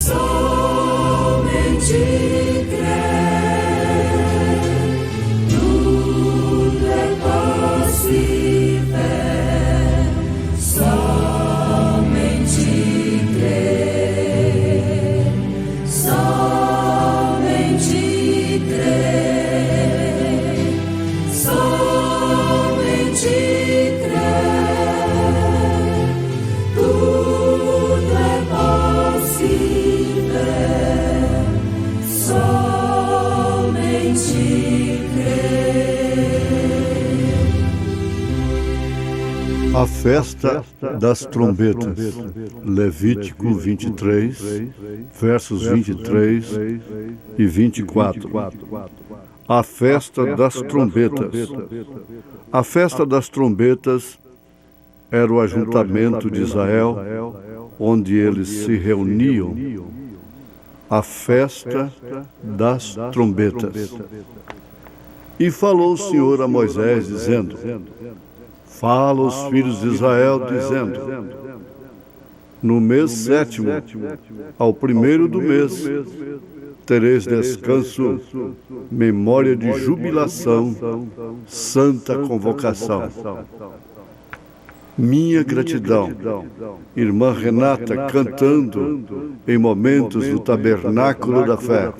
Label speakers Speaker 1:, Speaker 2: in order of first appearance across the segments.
Speaker 1: Somente crer, tudo é possível. Somente crer, somente crer, somente crer, tudo é possível. Somente crer.
Speaker 2: A festa das trombetas. Levítico 23, versos 23 e 24. A festa das trombetas. A festa das trombetas era o ajuntamento de Israel, onde eles se reuniam. A festa das trombetas. E falou o Senhor a Moisés, dizendo: fala aos filhos de Israel, dizendo: no mês sétimo, ao primeiro do mês, tereis descanso, memória de jubilação, santa convocação. Minha gratidão, irmã Renata, cantando em momentos do Tabernáculo da Fé.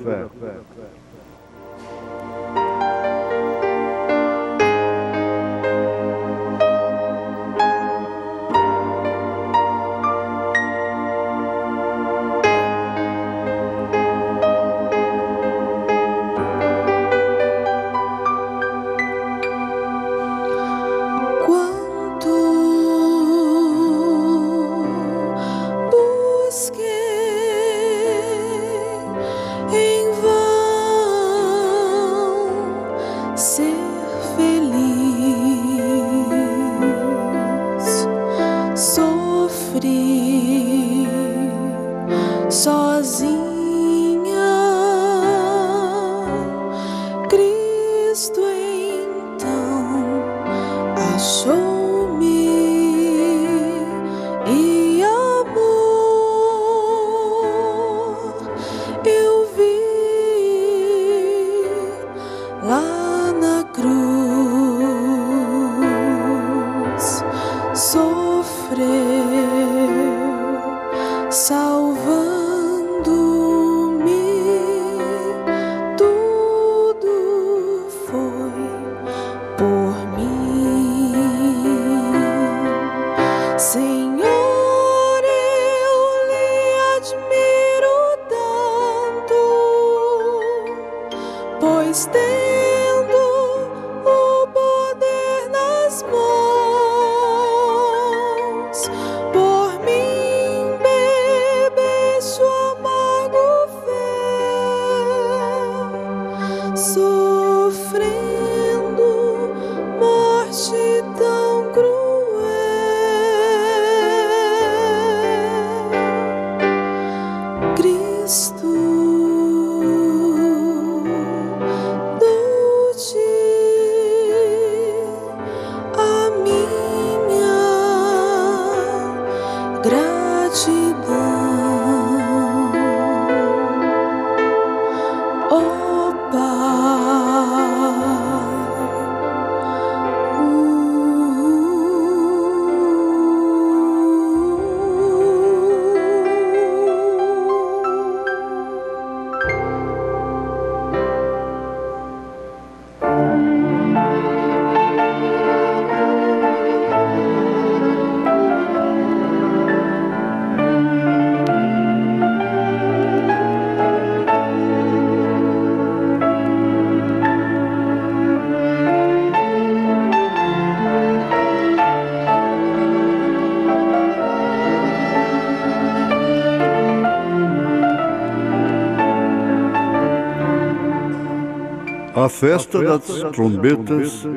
Speaker 2: A festa das trombetas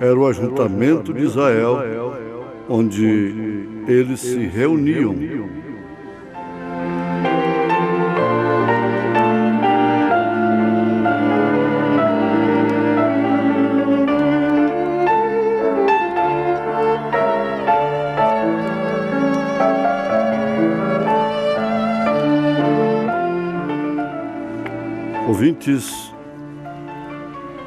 Speaker 2: era o ajuntamento de Israel, onde eles se reuniam. Ouvintes,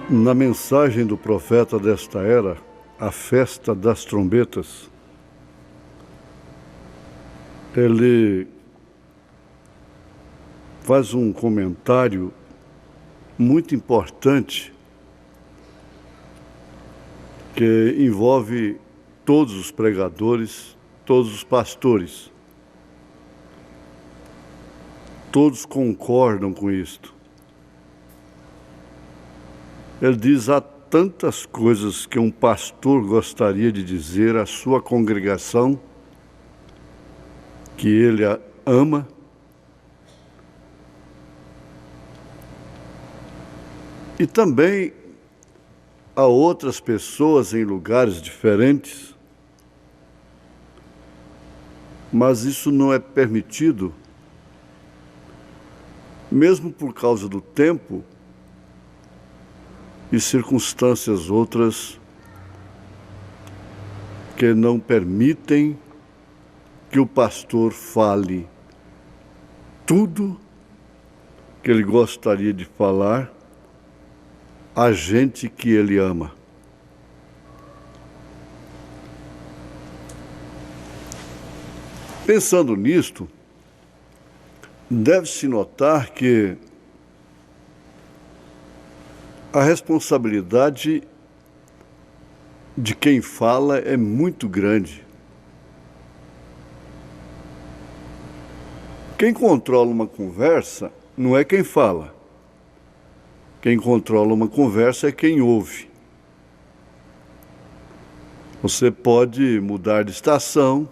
Speaker 2: na mensagem do profeta desta era, a festa das trombetas, ele faz um comentário muito importante que envolve todos os pregadores, todos os pastores. Todos concordam com isto. Ele diz: há tantas coisas que um pastor gostaria de dizer à sua congregação, que ele a ama, e também a outras pessoas em lugares diferentes, mas isso não é permitido, mesmo por causa do tempo e circunstâncias outras que não permitem que o pastor fale tudo que ele gostaria de falar a gente que ele ama. Pensando nisto, deve-se notar que a responsabilidade de quem fala é muito grande. Quem controla uma conversa não é quem fala. Quem controla uma conversa é quem ouve. Você pode mudar de estação,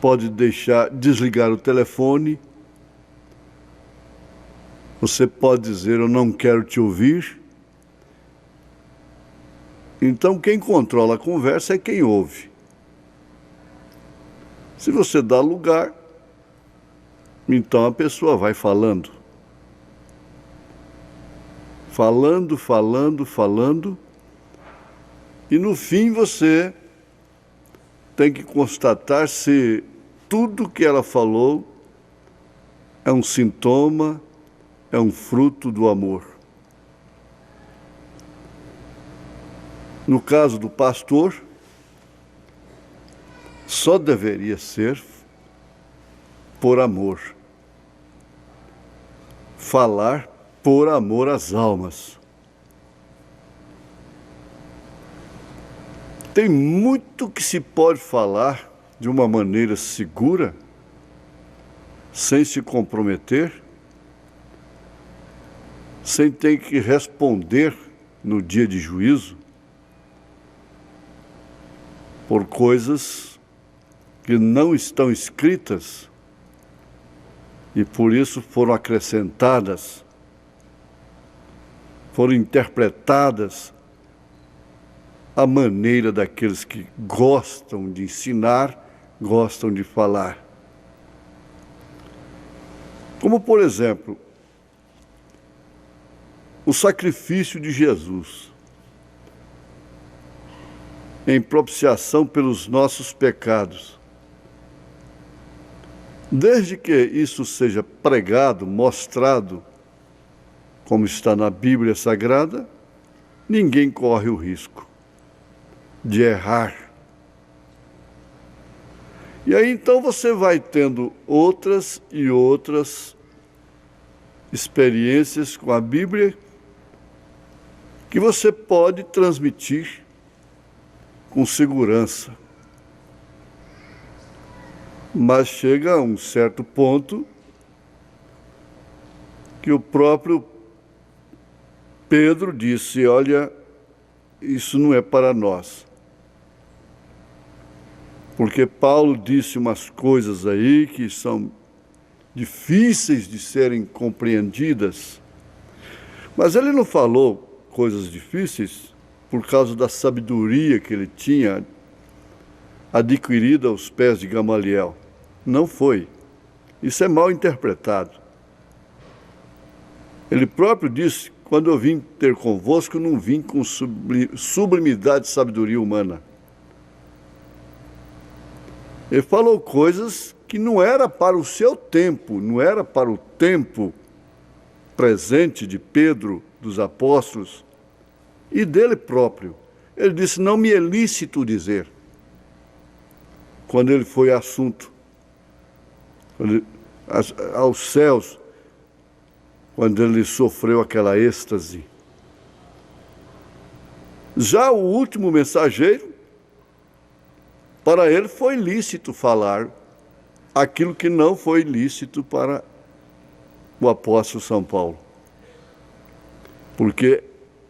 Speaker 2: pode desligar o telefone, você pode dizer: eu não quero te ouvir. Então quem controla a conversa é quem ouve. Se você dá lugar, então a pessoa vai falando. Falando, e no fim você tem que constatar se tudo que ela falou é um sintoma, é um fruto do amor. No caso do pastor, só deveria ser por amor. Falar por amor às almas. Tem muito que se pode falar de uma maneira segura, sem se comprometer, sem ter que responder no dia de juízo por coisas que não estão escritas e por isso foram acrescentadas, foram interpretadas à maneira daqueles que gostam de ensinar, gostam de falar. Como, por exemplo, o sacrifício de Jesus em propiciação pelos nossos pecados. Desde que isso seja pregado, mostrado, como está na Bíblia Sagrada, ninguém corre o risco de errar. E aí então você vai tendo outras e outras experiências com a Bíblia que você pode transmitir com segurança. Mas chega a um certo ponto que o próprio Pedro disse: olha, isso não é para nós. Porque Paulo disse umas coisas aí que são difíceis de serem compreendidas. Mas ele não falou coisas difíceis por causa da sabedoria que ele tinha adquirida aos pés de Gamaliel. Não foi. Isso é mal interpretado. Ele próprio disse: quando eu vim ter convosco, não vim com sublimidade de sabedoria humana. Ele falou coisas que não era para o seu tempo, não era para o tempo presente de Pedro, dos apóstolos e dele próprio. Ele disse: não me é lícito dizer, quando ele foi assunto aos céus, quando ele sofreu aquela êxtase. Já o último mensageiro, para ele foi lícito falar aquilo que não foi lícito para o apóstolo São Paulo, porque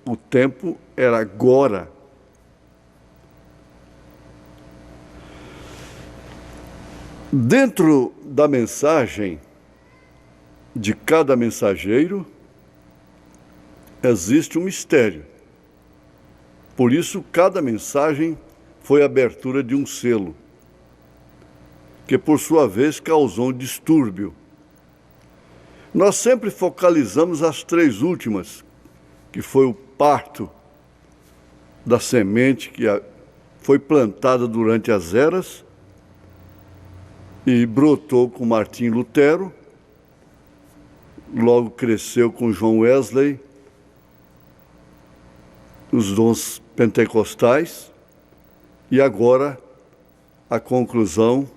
Speaker 2: o tempo era agora. Dentro da mensagem de cada mensageiro existe um mistério. Por isso, cada mensagem foi a abertura de um selo, que por sua vez causou um distúrbio. Nós sempre focalizamos as três últimas, que foi o parto da semente que foi plantada durante as eras e brotou com Martim Lutero, logo cresceu com John Wesley, os dons pentecostais, e agora a conclusão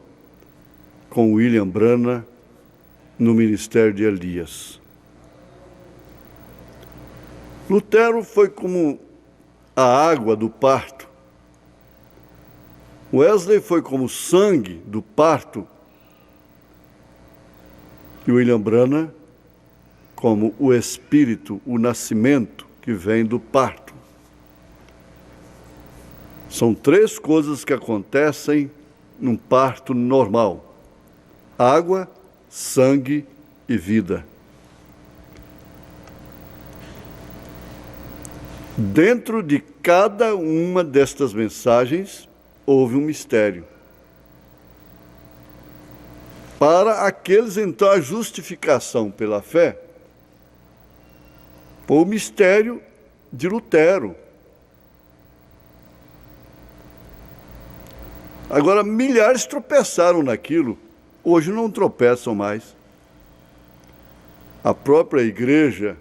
Speaker 2: com William Branham no ministério de Elias. Lutero foi como a água do parto. Wesley foi como o sangue do parto. E William Branham como o espírito, o nascimento que vem do parto. São três coisas que acontecem num parto normal: água, sangue e vida. Dentro de cada uma destas mensagens houve um mistério. Para aqueles, então, a justificação pela fé foi o mistério de Lutero. Agora, milhares tropeçaram naquilo, hoje não tropeçam mais. A própria igreja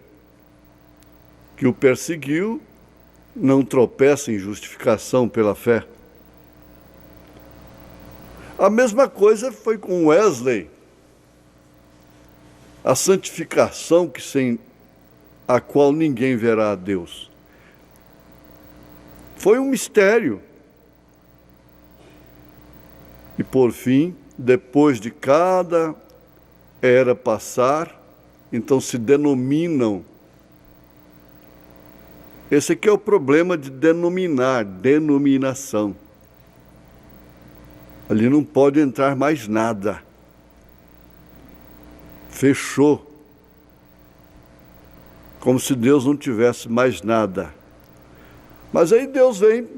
Speaker 2: que o perseguiu não tropeça em justificação pela fé. A mesma coisa foi com Wesley. A santificação que sem a qual ninguém verá a Deus. Foi um mistério. E por fim, depois de cada era passar, então se denominam. Esse aqui é o problema de denominar, denominação. Ali não pode entrar mais nada. Fechou. Como se Deus não tivesse mais nada. Mas aí Deus vem.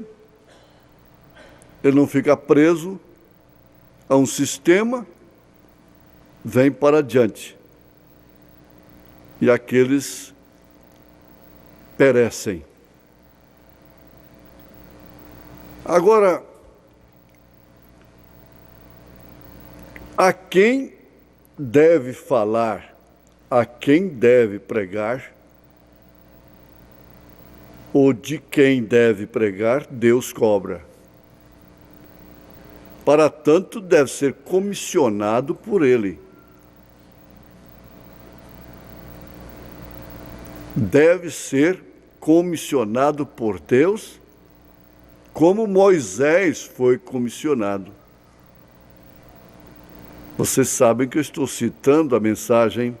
Speaker 2: Ele não fica preso a um sistema, vem para adiante. E aqueles perecem. Agora, a quem deve falar, a quem deve pregar, ou de quem deve pregar, Deus cobra. Para tanto, deve ser comissionado por Ele. Deve ser comissionado por Deus, como Moisés foi comissionado. Vocês sabem que eu estou citando a mensagem: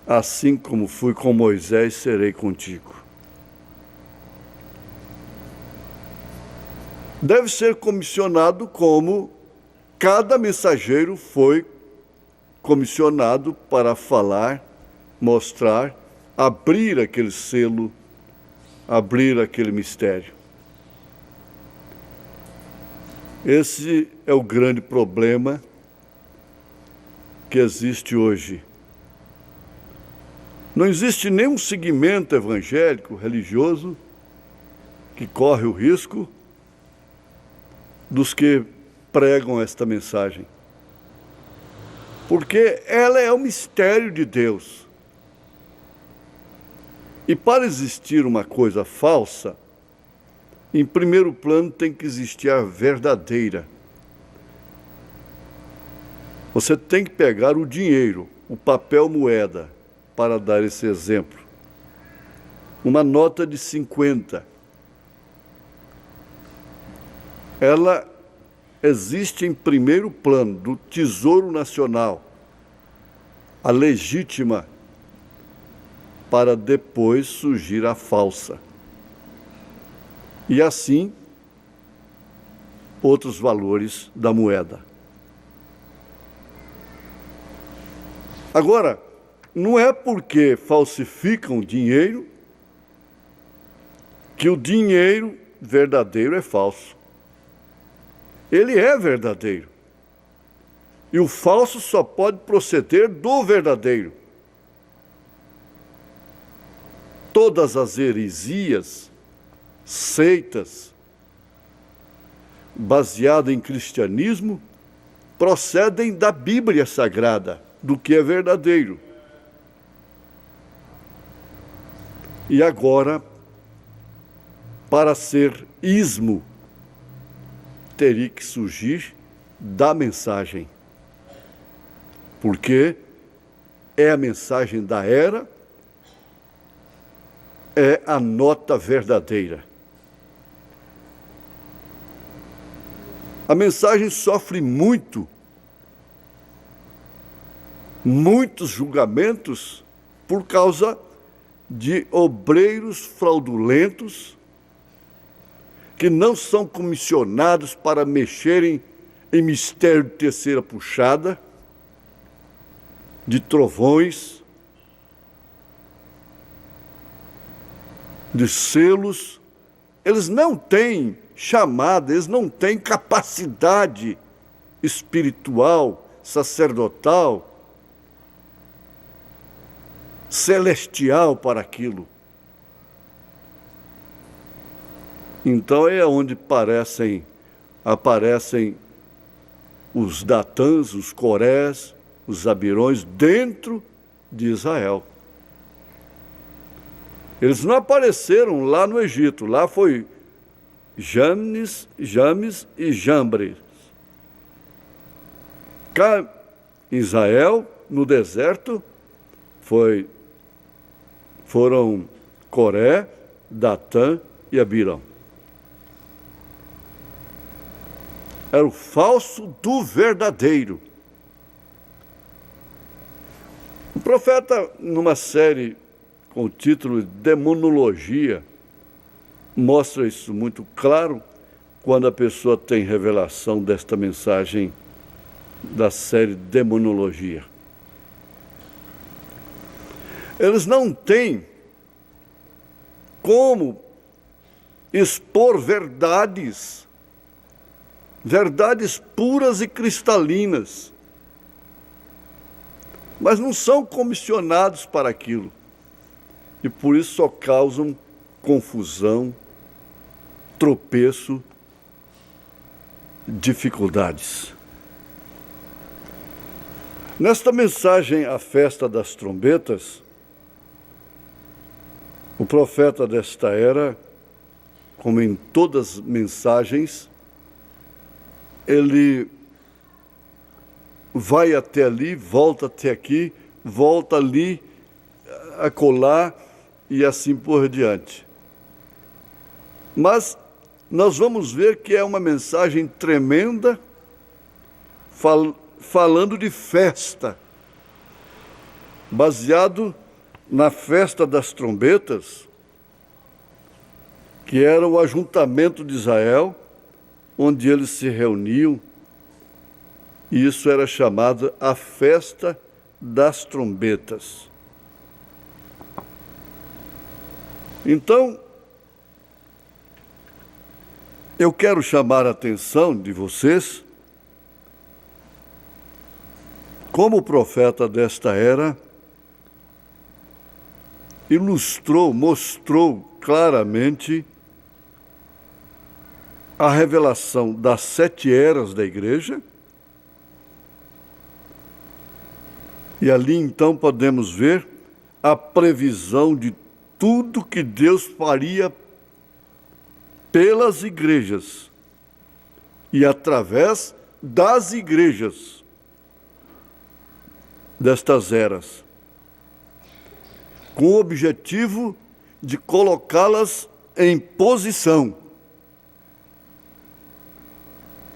Speaker 2: assim como fui com Moisés, serei contigo. Deve ser comissionado como cada mensageiro foi comissionado para falar, mostrar, abrir aquele selo, abrir aquele mistério. Esse é o grande problema que existe hoje. Não existe nenhum segmento evangélico, religioso, que corre o risco dos que pregam esta mensagem. Porque ela é o mistério de Deus. E para existir uma coisa falsa, em primeiro plano tem que existir a verdadeira. Você tem que pegar o dinheiro, o papel moeda, para dar esse exemplo. Uma nota de 50. Ela existe em primeiro plano do Tesouro Nacional, a legítima, para depois surgir a falsa. E assim, outros valores da moeda. Agora, não é porque falsificam dinheiro que o dinheiro verdadeiro é falso. Ele é verdadeiro. E o falso só pode proceder do verdadeiro. Todas as heresias, seitas, baseadas em cristianismo, procedem da Bíblia Sagrada, do que é verdadeiro. E agora, para ser ismo, teria que surgir da mensagem. Porque é a mensagem da era, é a nota verdadeira. A mensagem sofre muitos julgamentos por causa de obreiros fraudulentos que não são comissionados para mexerem em mistério de terceira puxada, de trovões, de selos. Eles não têm chamada, eles não têm capacidade espiritual, sacerdotal, celestial para aquilo. Então é onde aparecem os Datãs, os Corés, os Abirões dentro de Israel. Eles não apareceram lá no Egito, lá foi James e Jambres. Cá em Israel, no deserto, foram Coré, Datã e Abirão. Era o falso do verdadeiro. O profeta, numa série com o título de Demonologia, mostra isso muito claro quando a pessoa tem revelação desta mensagem da série Demonologia. Eles não têm como expor verdades puras e cristalinas, mas não são comissionados para aquilo. E por isso só causam confusão, tropeço, dificuldades. Nesta mensagem, a festa das trombetas, o profeta desta era, como em todas as mensagens, ele vai até ali, volta até aqui, volta ali, acolá e assim por diante. Mas nós vamos ver que é uma mensagem tremenda, falando de festa, baseado na festa das trombetas, que era o ajuntamento de Israel, onde eles se reuniam, e isso era chamado a festa das trombetas. Então, eu quero chamar a atenção de vocês, como o profeta desta era mostrou claramente a revelação das 7 eras da igreja. E ali então podemos ver a previsão de tudo que Deus faria pelas igrejas e através das igrejas destas eras, com o objetivo de colocá-las em posição.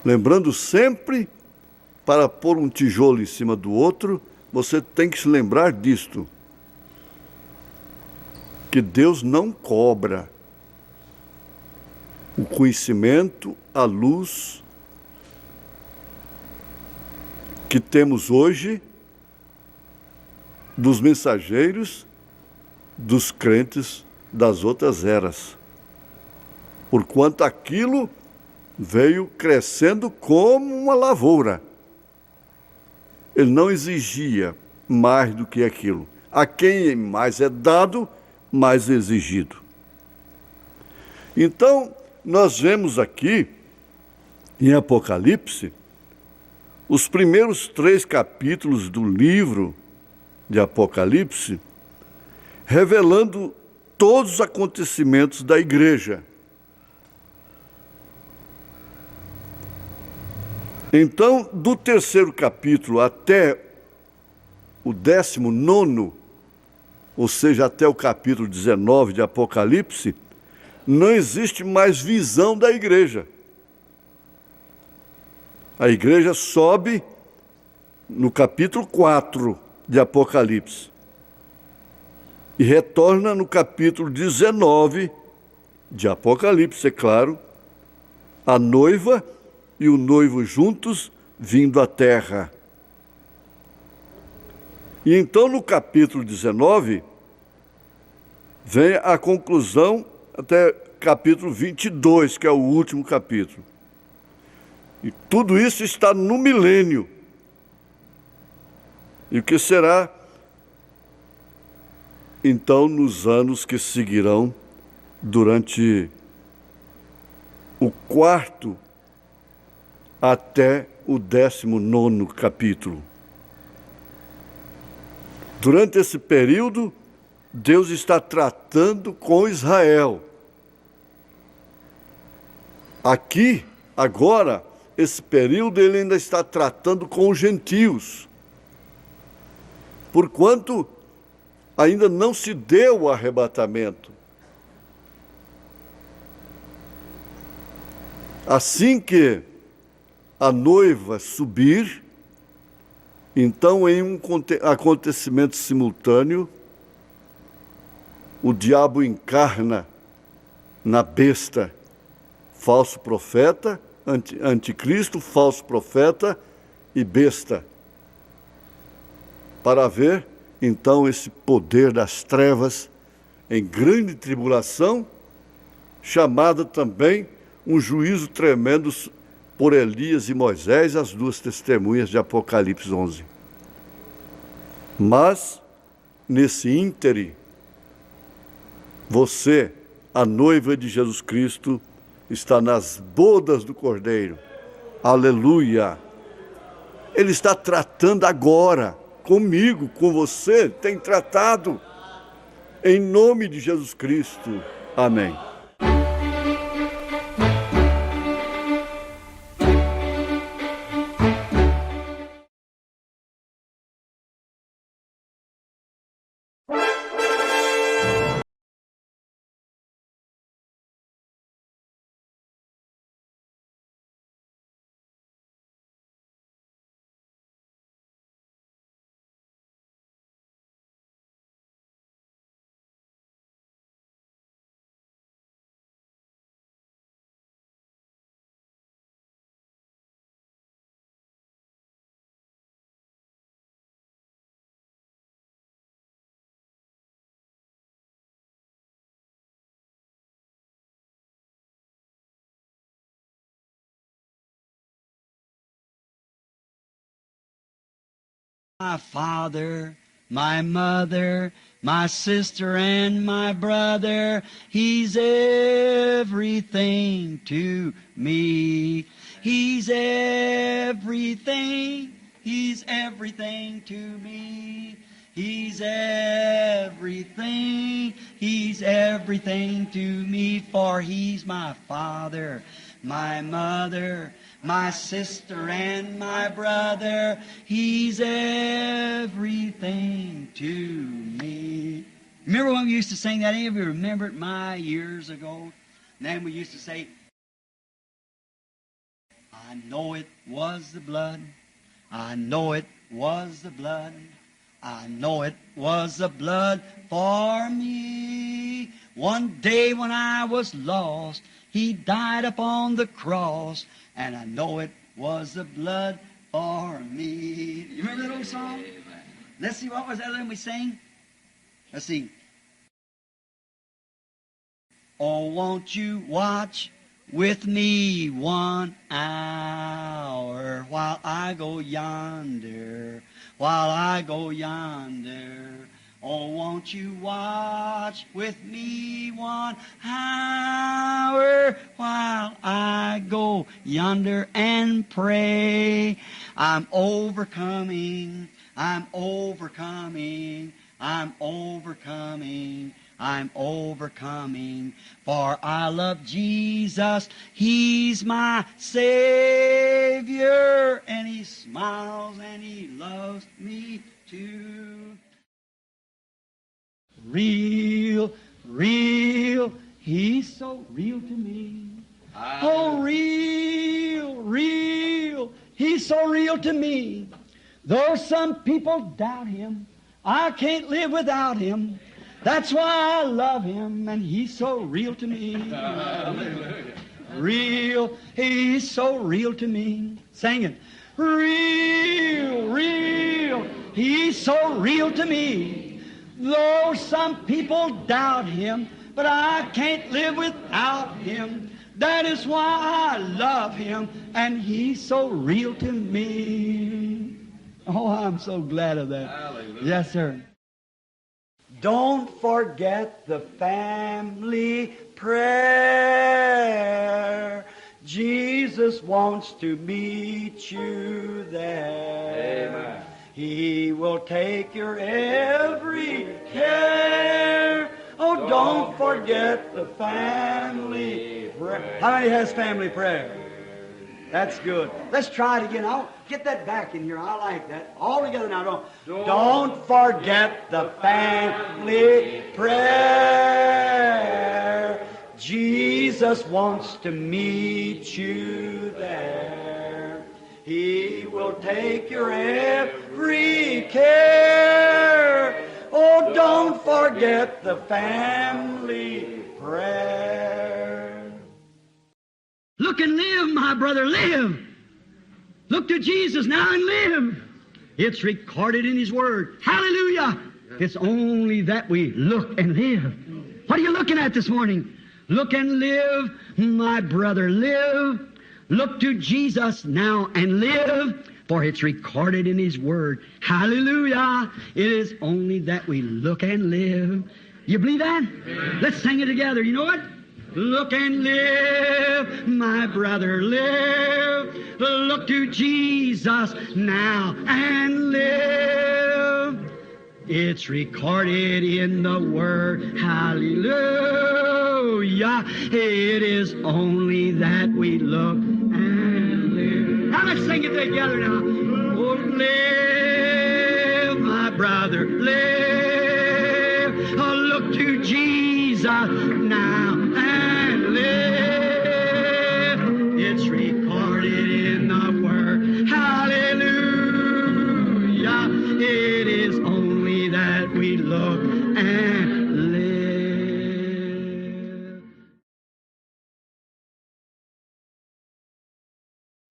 Speaker 2: Lembrando sempre, para pôr um tijolo em cima do outro, você tem que se lembrar disto, que Deus não cobra o conhecimento, a luz que temos hoje dos mensageiros, dos crentes das outras eras, porquanto aquilo veio crescendo como uma lavoura. Ele não exigia mais do que aquilo. A quem mais é dado, mais é exigido. Então, nós vemos aqui, em Apocalipse, os primeiros 3 capítulos do livro de Apocalipse, revelando todos os acontecimentos da igreja. Então, do 3º capítulo até o 19º, ou seja, até o capítulo 19 de Apocalipse, não existe mais visão da igreja. A igreja sobe no capítulo 4 de Apocalipse e retorna no capítulo 19 de Apocalipse, é claro, a noiva e o noivo juntos vindo à terra. E então no capítulo 19 vem a conclusão até capítulo 22, que é o último capítulo. E tudo isso está no milênio. E o que será então nos anos que seguirão durante o 4º até o 19º capítulo. Durante esse período, Deus está tratando com Israel. Aqui, agora, esse período ele ainda está tratando com os gentios, porquanto ainda não se deu o arrebatamento. Assim que a noiva subir, então em um acontecimento simultâneo, o diabo encarna na besta, falso profeta, anticristo, falso profeta e besta, para ver então esse poder das trevas em grande tribulação, chamada também um juízo tremendo por Elias e Moisés, as 2 testemunhas de Apocalipse 11. Mas, nesse íntere, você, a noiva de Jesus Cristo, está nas bodas do Cordeiro. Aleluia! Ele está tratando agora, comigo, com você, tem tratado, em nome de Jesus Cristo. Amém.
Speaker 3: My father, my mother, my sister and my brother, he's everything to me. He's everything to me. He's everything He's everything to me, for He's my father, my mother, my sister, and my brother. He's everything to me. Remember when we used to sing that? Any of you remember it years ago? And then we used to say, I know it was the blood. I know it was the blood. I know it was the blood for me. One day when I was lost, He died upon the cross, and I know it was the blood for me. You remember that old song? Let's see, what was that one we sang? Let's see. Oh, won't you watch with me 1 hour while I go yonder, while I go yonder. Oh, won't you watch with me 1 hour while I go yonder and pray. I'm overcoming, I'm overcoming, I'm overcoming, I'm overcoming, for I love Jesus. He's my Savior, and He smiles and He loves me too. Real, real, He's so real to me. Oh, real, real, He's so real to me. Though some people doubt Him, I can't live without Him. That's why I love Him, and He's so real to me. Real, He's so real to me. Sing it. Real, real, He's so real to me. Though some people doubt Him, but I can't live without Him. That is why I love Him, and He's so real to me. Oh, I'm so glad of that. Hallelujah. Yes, sir. Don't forget the family prayer. Jesus wants to meet you there. Amen. He will take your every care. Oh, don't forget the family prayer. How many has family prayer? That's good. Let's try it again. I'll get that back in here. I like that. All together now. Don't forget the family prayer. Jesus wants to meet you there. He will take your every care. Oh, don't forget the family prayer. Look and live, my brother, live. Look to Jesus now and live. It's recorded in His Word. Hallelujah. It's only that we look and live. What are you looking at this morning? Look and live, my brother, live. Look to Jesus now and live, for it's recorded in His Word. Hallelujah. It is only that we look and live. You believe that? Amen. Let's sing it together. You know what? Look and live, my brother, live. Look to Jesus now and live. It's recorded in the Word. Hallelujah. It is only that we look and live. Now let's sing it together now. Oh, live, my brother, live. Oh, look to Jesus now and live. It's recorded in the Word. Hallelujah. It is only that we look and live.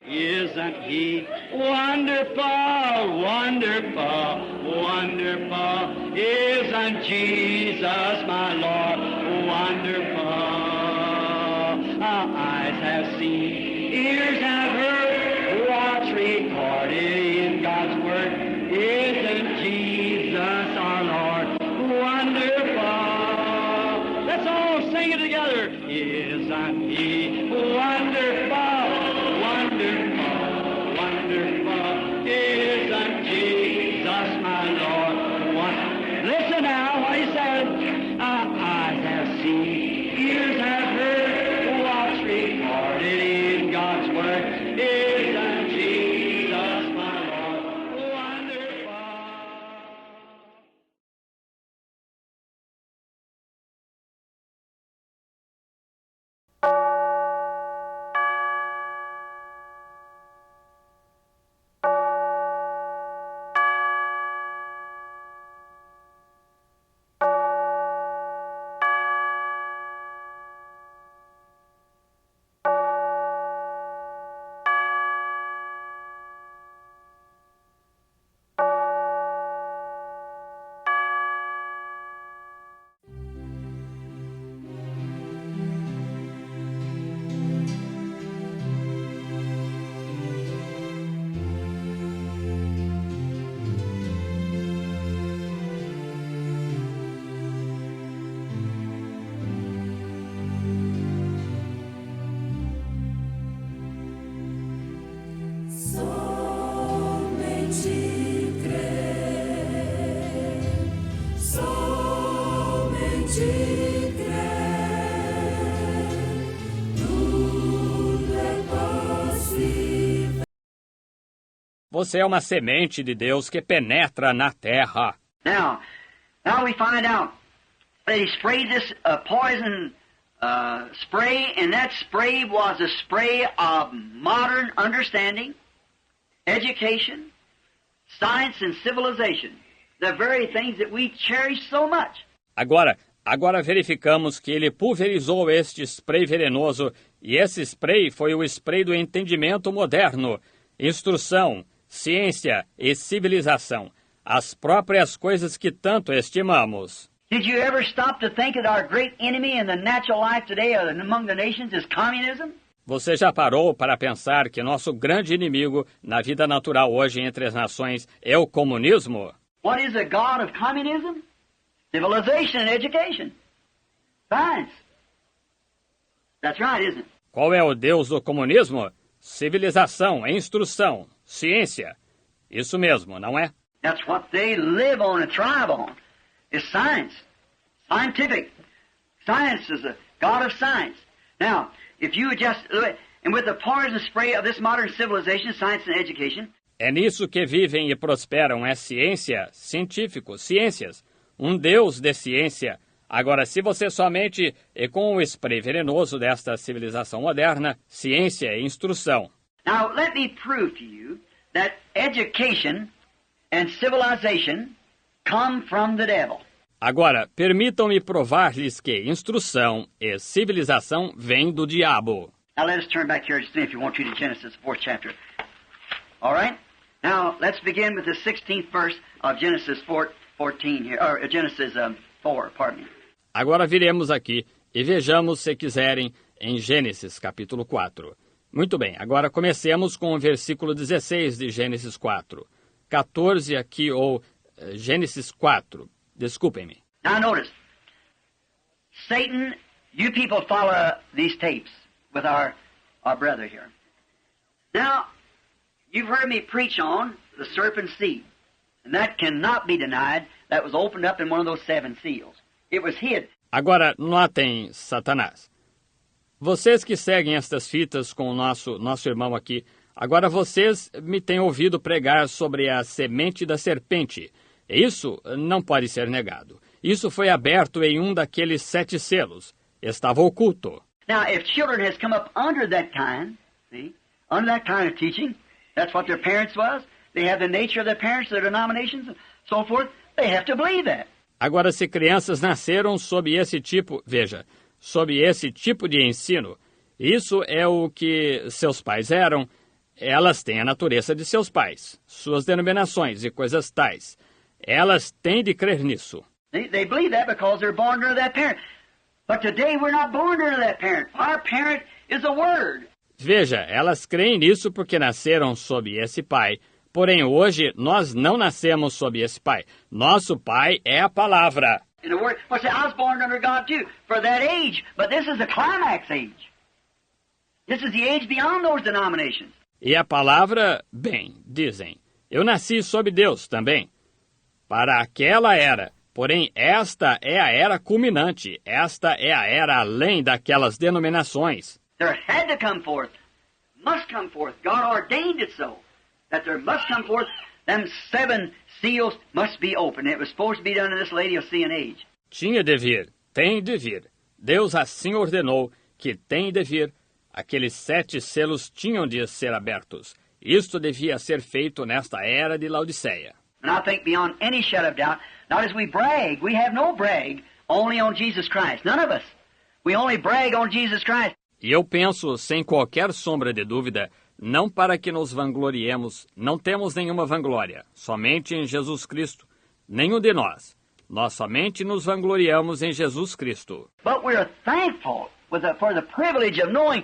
Speaker 3: Isn't He wonderful, wonderful, wonderful? Isn't Jesus my Lord wonderful? Our eyes have seen, ears have heard, what's recorded in God's Word. Isn't Jesus our Lord wonderful? Let's all sing it together. Isn't He wonderful, wonderful, wonderful? Isn't Jesus my Lord wonderful? Listen now what He said. I
Speaker 1: Somente crer, tudo é possível.
Speaker 4: Você é uma semente de Deus que penetra na terra.
Speaker 3: Now we find out that he sprayed this poison spray, and that spray was a spray of modern understanding, education, science, and civilization. The very things that we cherish so much.
Speaker 4: Agora verificamos que ele pulverizou este spray venenoso, e esse spray foi o spray do entendimento moderno, instrução, ciência e civilização, as próprias coisas que tanto estimamos.
Speaker 3: Did you ever stop to think that our great enemy in the natural life today among the nations is communism?
Speaker 4: Você já parou para pensar que nosso grande inimigo na vida natural hoje entre as nações é o comunismo?
Speaker 3: What is the god of communism? Civilization and education. Science. That's right, isn't it?
Speaker 4: Qual é o Deus do comunismo? Civilização, instrução, ciência. Isso mesmo, não é?
Speaker 3: That's what they live on and thrive on, is science. Scientific. Science is the god of science. Now, if you just, and with the poison spray of this modern civilization, science and education.
Speaker 4: É nisso que vivem e prosperam, é ciência, científico, ciências. Um Deus de ciência. Agora, se você somente com o spray venenoso desta civilização moderna, ciência e instrução.
Speaker 3: Now, let me prove to you that education and civilization come from the devil.
Speaker 4: Agora, permitam-me provar-lhes que instrução e civilização vêm do diabo.
Speaker 3: Now, let us turn back here just a minute if you want to Genesis, the 4th chapter. All right? Now, let's begin with the 16th verse of Genesis 14 here, or Genesis 4, pardon me.
Speaker 4: Agora viremos aqui e vejamos, se quiserem, em Gênesis capítulo 4. Muito bem, agora comecemos com o versículo 16 de Gênesis 4. 14 aqui, ou Gênesis 4. Desculpem-me.
Speaker 3: Now notice, Satan, you people follow these tapes with our brother here. Now, you've heard me preach on the serpent seed, and that cannot be denied. That was opened up in one of those 7 seals. It was hid.
Speaker 4: Agora, notem, Satanás. Vocês que seguem estas fitas com o nosso irmão aqui, agora vocês me têm ouvido pregar sobre a semente da serpente. Isso não pode ser negado. Isso foi aberto em um daqueles 7 selos. Estava oculto.
Speaker 3: Now, if children has come up under that kind, see, under that kind of teaching, that's what their parents was. They have the nature of their parents, their denominations, and so forth. They have to believe that.
Speaker 4: Agora, se crianças nasceram sob esse tipo, veja, sob esse tipo de ensino, isso é o que seus pais eram, elas têm a natureza de seus pais, suas denominações e coisas tais. Elas têm de crer nisso.
Speaker 3: They believe that because they're born under that parent. But today we're not born under that parent. Our parent is a word.
Speaker 4: Veja, elas creem nisso porque nasceram sob esse pai. Porém, hoje, nós não nascemos sob esse pai. Nosso pai é a palavra.
Speaker 3: In the word, well, say, I was born under God too, for that age. But this is the climax age. This is the age beyond those denominations.
Speaker 4: E a palavra, bem, dizem, eu nasci sob Deus também, para aquela era. Porém, esta é a era culminante. Esta é a era além daquelas denominações.
Speaker 3: There had to come forth, must come forth. God ordained it so, that there must come forth. Them 7 seals must be opened. It was supposed to be done in this Laodicean age.
Speaker 4: Tinha de vir, tem de vir. Deus assim ordenou que tem de vir. Aqueles 7 selos tinham de ser abertos. Isto devia ser feito nesta era de Laodiceia.
Speaker 3: And I think beyond any shadow of doubt, not as we brag, we have no brag, only on Jesus Christ. None of us. We only brag on Jesus Christ.
Speaker 4: E eu penso, sem qualquer sombra de dúvida, não para que nos vangloriemos, não temos nenhuma vanglória, somente em Jesus Cristo. Nenhum de nós. Nós somente nos vangloriamos em Jesus Cristo.
Speaker 3: But we're thankful for the privilege of knowing,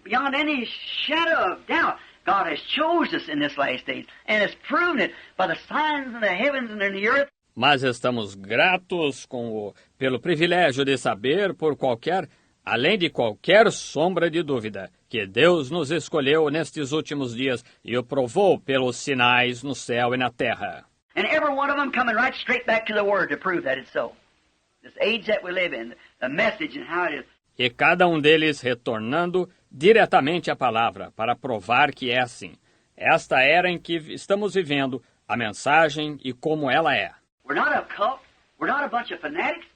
Speaker 3: beyond any shadow of doubt, God has chosen us in this last days, and has proven it by the signs in the heavens and in the earth.
Speaker 4: Mas estamos gratos pelo privilégio de saber, além de qualquer sombra de dúvida, que Deus nos escolheu nestes últimos dias e o provou pelos sinais no céu e na terra.
Speaker 3: And every one of them coming right straight back to the Word to prove that it's so. this age that we live in, the message and how it is.
Speaker 4: E cada um deles retornando diretamente à palavra para provar que é assim. Esta era em que estamos vivendo, a mensagem e como ela é.
Speaker 3: We're not a cult. We're not a bunch of fanatics.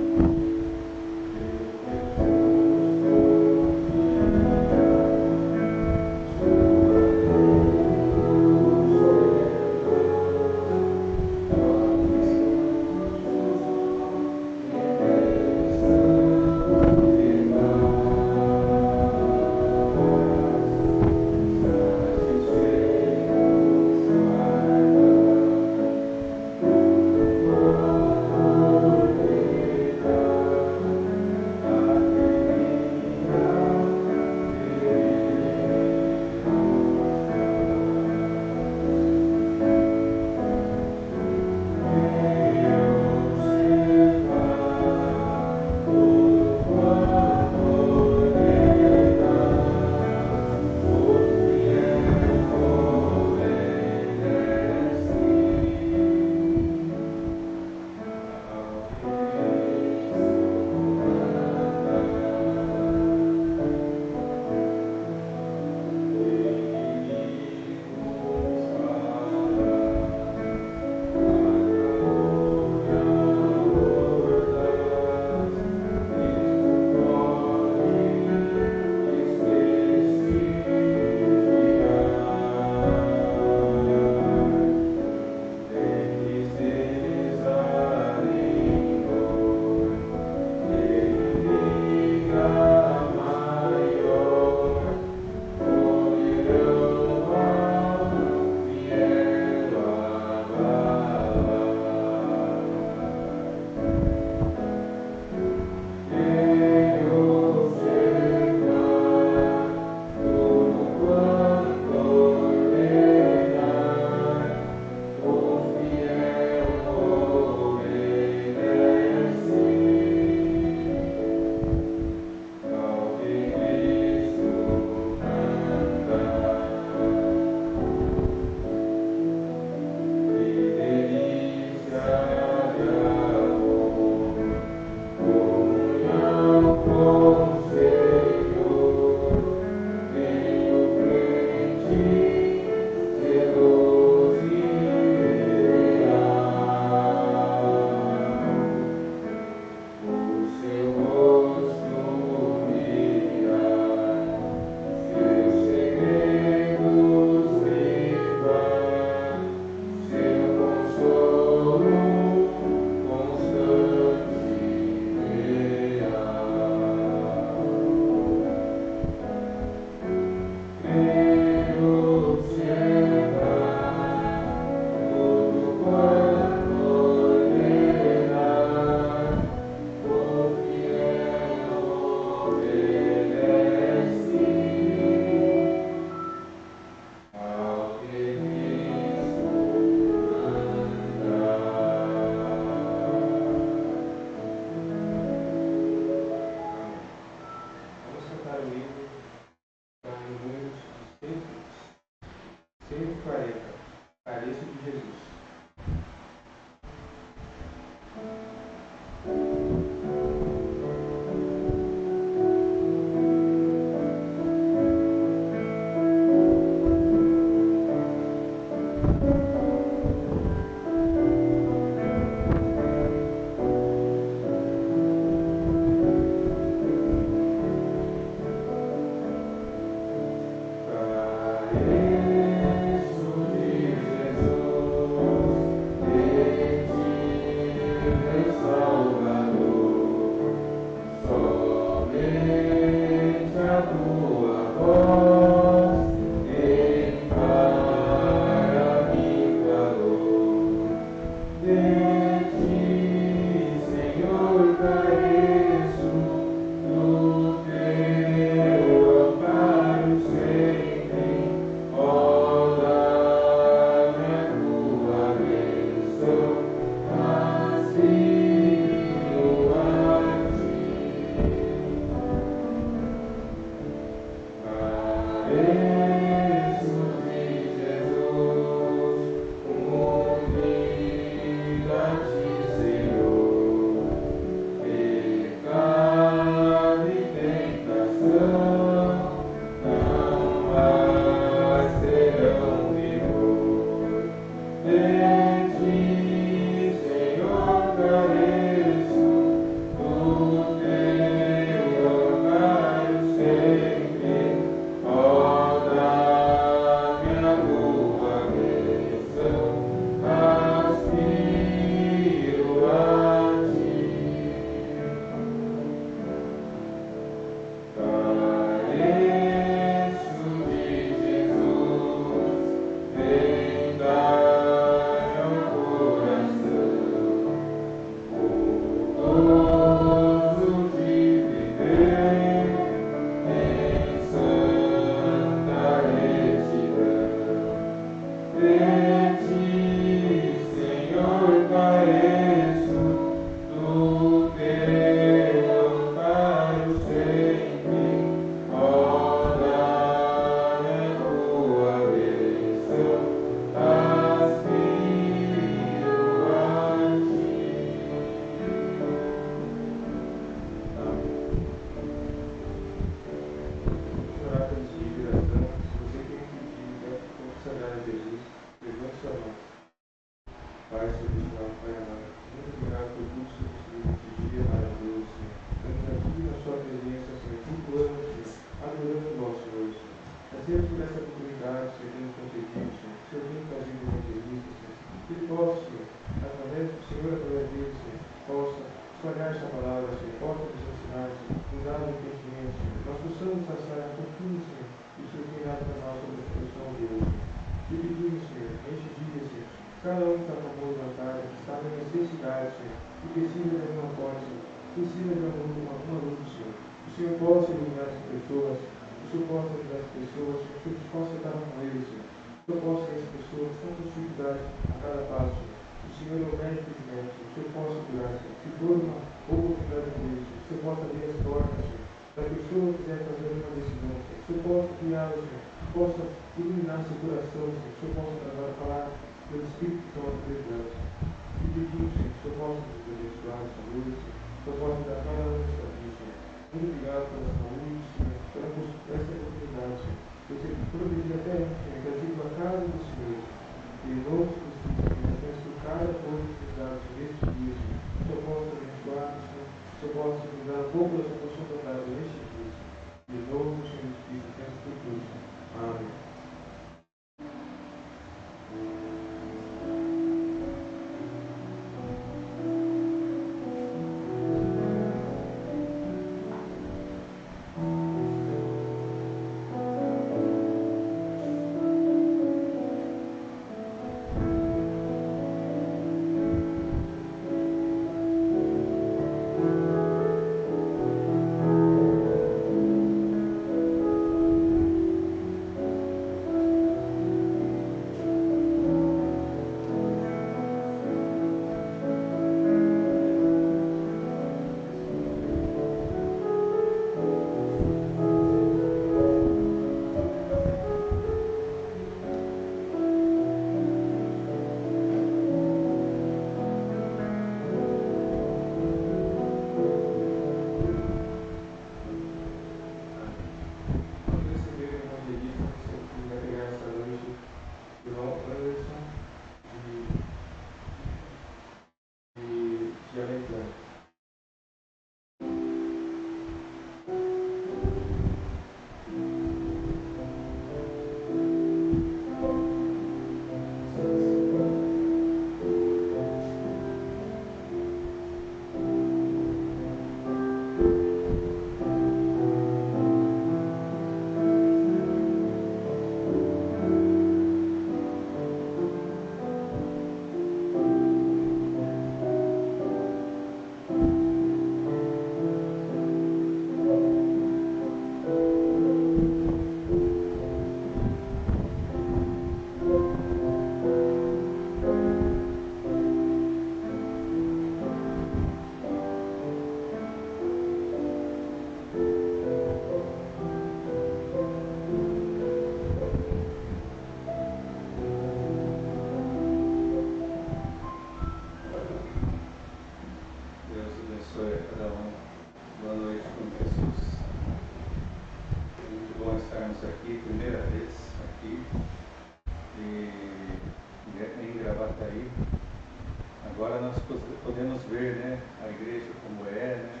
Speaker 5: podemos ver, né, a igreja como é, né?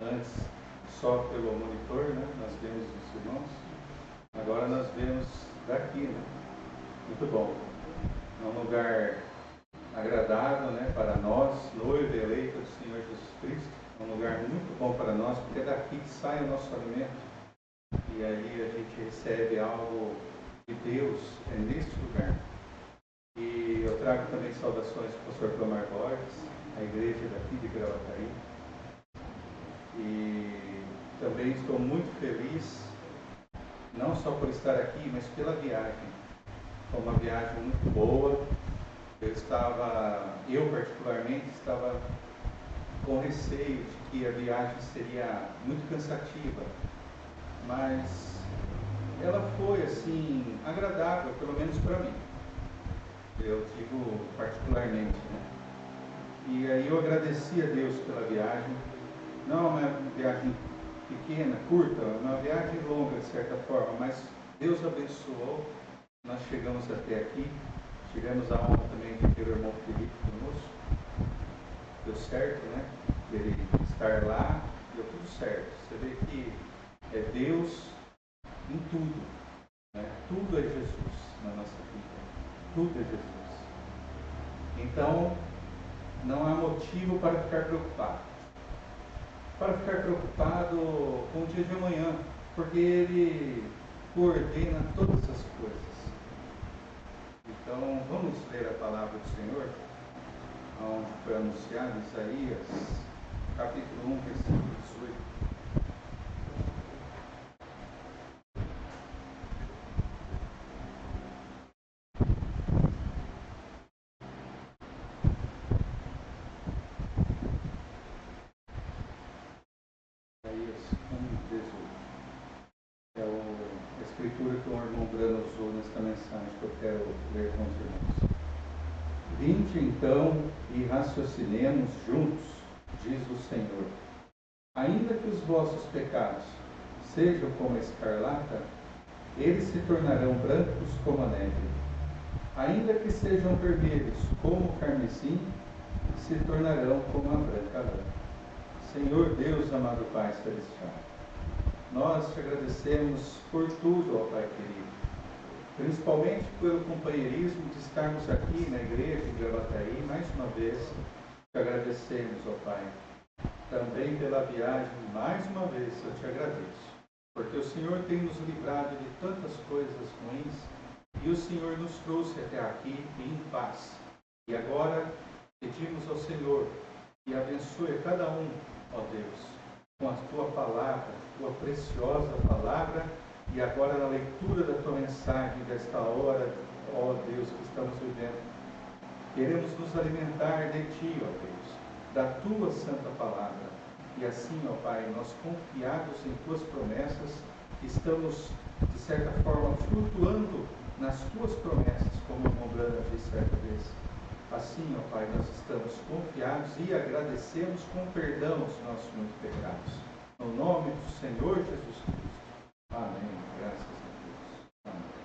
Speaker 5: Antes só pelo monitor, né? Nós vemos os irmãos. Agora nós vemos daqui, né? Muito bom. É um lugar agradável, né, para nós, noiva eleita do Senhor Jesus Cristo. É um lugar muito bom para nós, porque é daqui que sai o nosso alimento. E aí a gente recebe algo de Deus, é neste lugar. E eu trago também saudações do pastor Clamar Borges, a igreja daqui de Gravataí. E também estou muito feliz, não só por estar aqui, mas pela viagem. Foi uma viagem muito boa. Eu particularmente estava com receio de que a viagem seria muito cansativa, mas ela foi assim agradável, pelo menos para mim. Eu digo particularmente, né? E aí eu agradeci a Deus pela viagem. Não uma viagem pequena, curta, uma viagem longa de certa forma, mas Deus abençoou. Nós chegamos até aqui. Tivemos a honra também de ter o irmão Felipe conosco. Deu certo, né? Ele estar lá, deu tudo certo. Você vê que é Deus em tudo, né? Tudo é Jesus na nossa vida. Tudo é Jesus. Então, não há motivo para ficar preocupado. Para ficar preocupado com o dia de amanhã, porque Ele coordena todas as coisas. Então, vamos ler a palavra do Senhor, onde foi anunciado Isaías, capítulo 1, versículo 18. Isaías 1, 18. É a escritura que o irmão Brano usou nesta mensagem que eu quero ler com os irmãos. Vinde então e raciocinemos juntos, diz o Senhor. Ainda que os vossos pecados sejam como a escarlata, eles se tornarão brancos como a neve. Ainda que sejam vermelhos como o carmesim, se tornarão como a branca lã. Senhor Deus, amado Pai Celestial, nós te agradecemos por tudo, ó Pai querido. Principalmente pelo companheirismo de estarmos aqui na igreja em Gravataí, mais uma vez, te agradecemos, ó Pai. Também pela viagem, mais uma vez, eu te agradeço. Porque o Senhor tem nos livrado de tantas coisas ruins e o Senhor nos trouxe até aqui em paz. E agora pedimos ao Senhor que abençoe a cada um, ó Deus, com a tua palavra, tua preciosa palavra, e agora na leitura da tua mensagem desta hora, ó Deus, que estamos vivendo. Queremos nos alimentar de ti, ó Deus, da tua santa palavra. E assim, ó Pai, nós confiados em tuas promessas, estamos, de certa forma, flutuando nas tuas promessas, como o irmão Brana disse certa vez. Assim, ó Pai, nós estamos confiados e agradecemos com perdão os nossos muitos pecados. No nome do Senhor Jesus Cristo. Amém. Graças a Deus. Amém.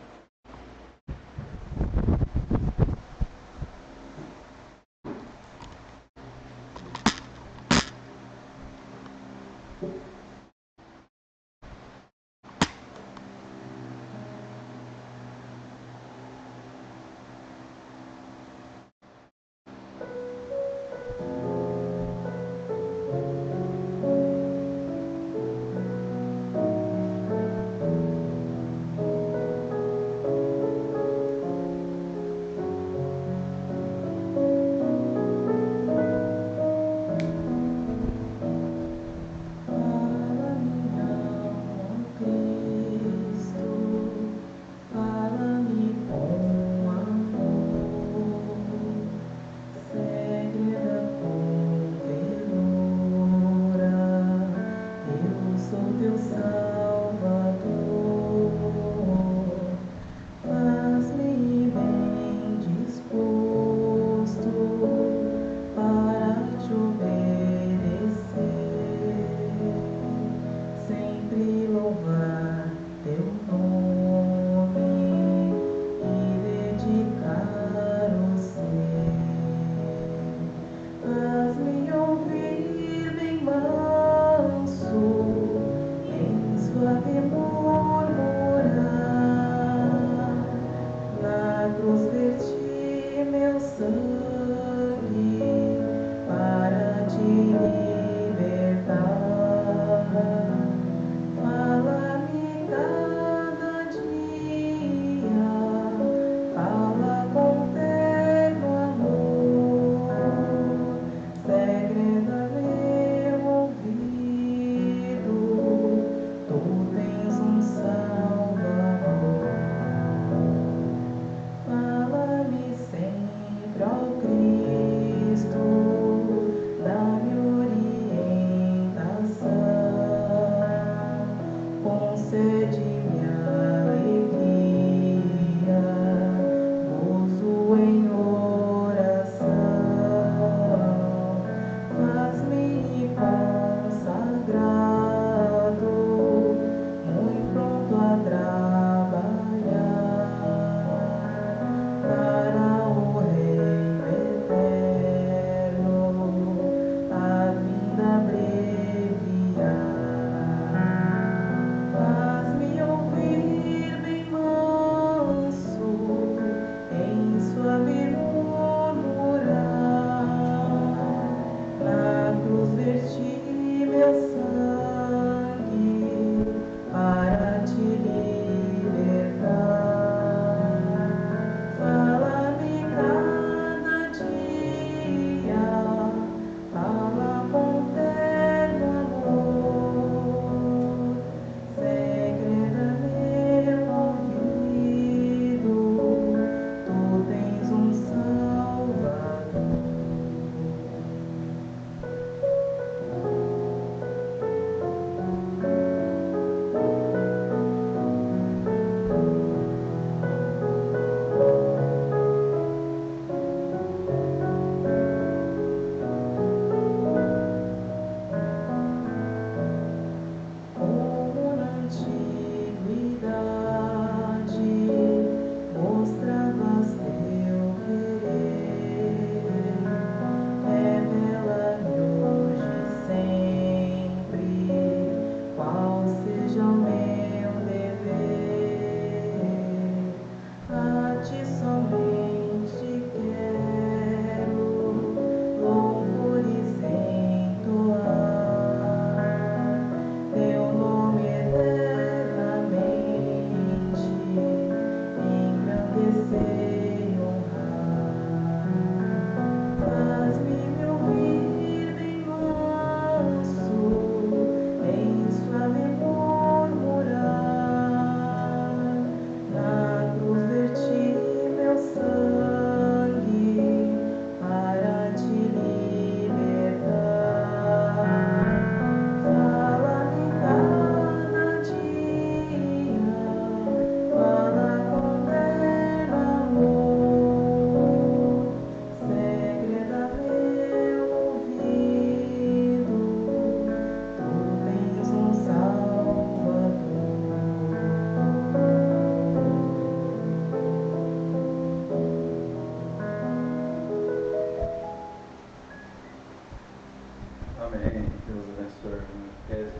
Speaker 5: Amém. Deus abençoe, irmã Kézia.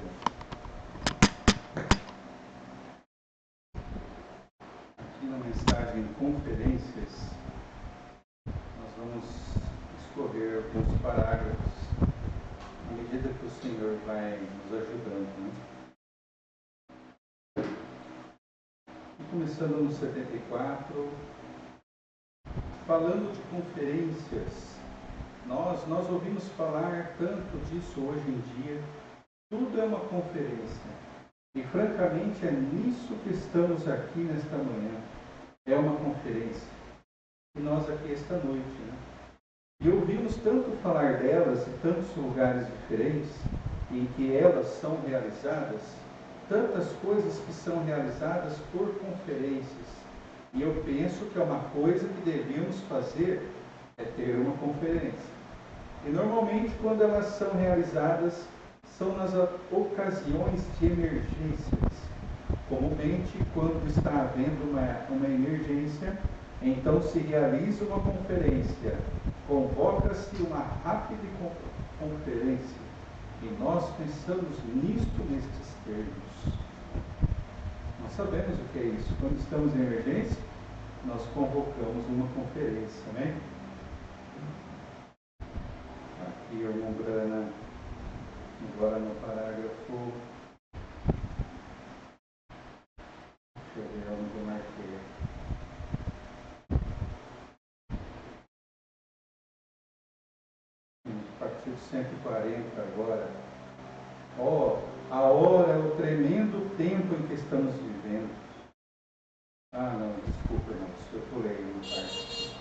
Speaker 5: Aqui na mensagem Conferências, nós vamos escolher alguns parágrafos à medida que o Senhor vai nos ajudando, né? E começando no 74, falando de conferências, nós ouvimos falar tanto disso hoje em dia. Tudo é uma conferência. E francamente é nisso que estamos aqui nesta manhã. É uma conferência. E nós aqui esta noite, né? E ouvimos tanto falar delas em tantos lugares diferentes em que elas são realizadas, tantas coisas que são realizadas por conferências. E eu penso que é uma coisa que devíamos fazer é ter uma conferência. E normalmente quando elas são realizadas são nas ocasiões de emergências. Comumente quando está havendo uma emergência, então se realiza uma conferência, convoca-se uma rápida conferência. E nós pensamos nisto nestes termos. Nós sabemos o que é isso. Quando estamos em emergência, nós convocamos uma conferência, amém? Aqui o irmão Brana, agora no parágrafo, deixa eu ver onde eu marquei. A partir do 140 agora. A hora é o tremendo tempo em que estamos vivendo. Ah, não, desculpa, irmãos, eu pulei uma parte.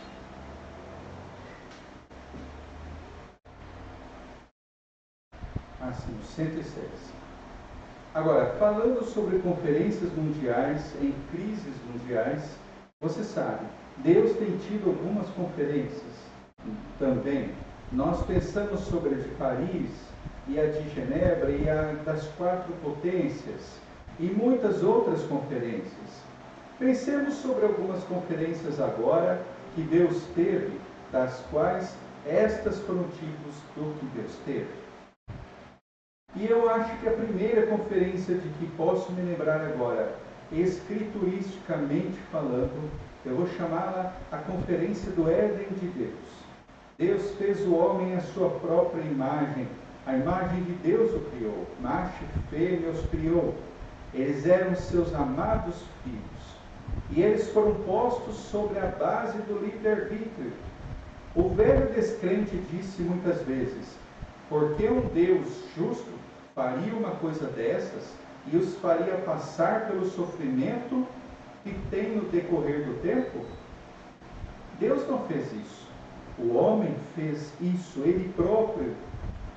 Speaker 5: Sim, 106. Agora, falando sobre conferências mundiais, em crises mundiais, você sabe, Deus tem tido algumas conferências também. Nós pensamos sobre a de Paris, e a de Genebra, e a das 4 potências, e muitas outras conferências. Pensemos sobre algumas conferências agora que Deus teve, das quais estas foram tipos do que Deus teve. E eu acho que a primeira conferência de que posso me lembrar agora, escrituristicamente falando, eu vou chamá-la a Conferência do Éden de Deus. Deus fez o homem à sua própria imagem, a imagem de Deus o criou, macho e fêmea os criou. Eles eram seus amados filhos. E eles foram postos sobre a base do livre-arbítrio. O velho descrente disse muitas vezes: por que um Deus justo faria uma coisa dessas e os faria passar pelo sofrimento que tem no decorrer do tempo? Deus não fez isso. O homem fez isso, ele próprio.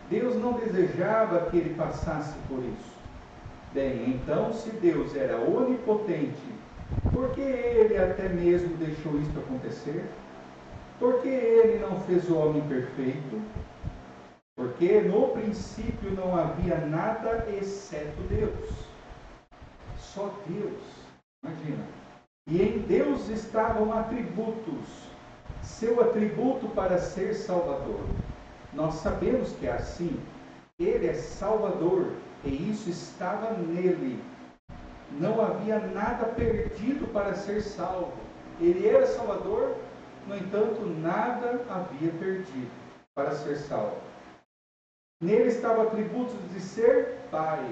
Speaker 5: Deus não desejava que ele passasse por isso. Bem, então, se Deus era onipotente, por que ele até mesmo deixou isso acontecer? Por que ele não fez o homem perfeito? Porque no princípio não havia nada exceto Deus. Só Deus. Imagina. E em Deus estavam atributos. Seu atributo para ser Salvador. Nós sabemos que é assim. Ele é Salvador. E isso estava nele. Não havia nada perdido para ser salvo. Ele era Salvador, no entanto, nada havia perdido para ser salvo. Nele estava atributos de ser Pai.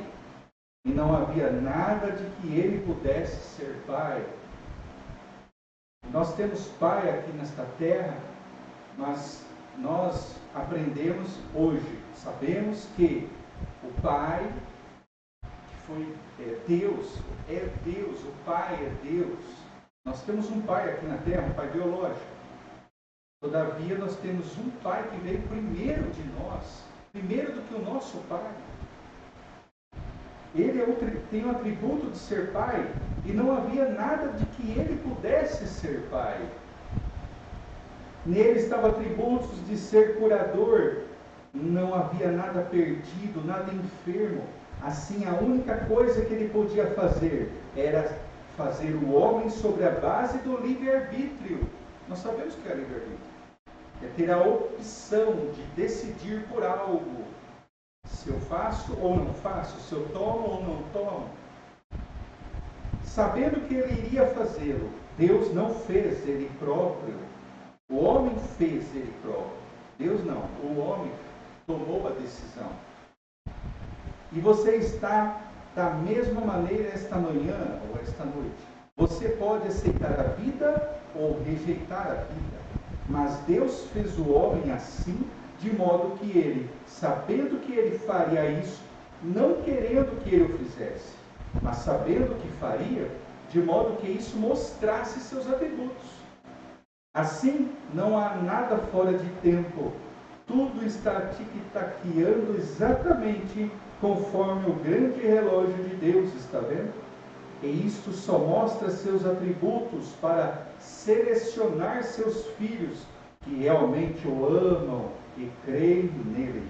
Speaker 5: E não havia nada de que ele pudesse ser Pai. Nós temos Pai aqui nesta terra, mas nós aprendemos hoje, sabemos que o Pai, que foi Deus, o Pai é Deus. Nós temos um Pai aqui na terra, um Pai biológico. Todavia, nós temos um Pai que veio primeiro de nós, primeiro do que o nosso Pai. Ele tem o atributo de ser Pai, e não havia nada de que ele pudesse ser Pai. Nele estavam atributos de ser curador, não havia nada perdido, nada enfermo. Assim, a única coisa que ele podia fazer era fazer o homem sobre a base do livre-arbítrio. Nós sabemos o que é livre-arbítrio. É ter a opção de decidir por algo. Se eu faço ou não faço, se eu tomo ou não tomo. Sabendo que ele iria fazê-lo, Deus não fez ele próprio. O homem fez ele próprio. Deus não. O homem tomou a decisão. E você está da mesma maneira esta manhã ou esta noite. Você pode aceitar a vida ou rejeitar a vida. Mas Deus fez o homem assim, de modo que ele, sabendo que ele faria isso, não querendo que ele o fizesse, mas sabendo que faria, de modo que isso mostrasse seus atributos. Assim, não há nada fora de tempo. Tudo está tic-taqueando exatamente conforme o grande relógio de Deus, está vendo? E isto só mostra seus atributos para selecionar seus filhos que realmente o amam e creem nele.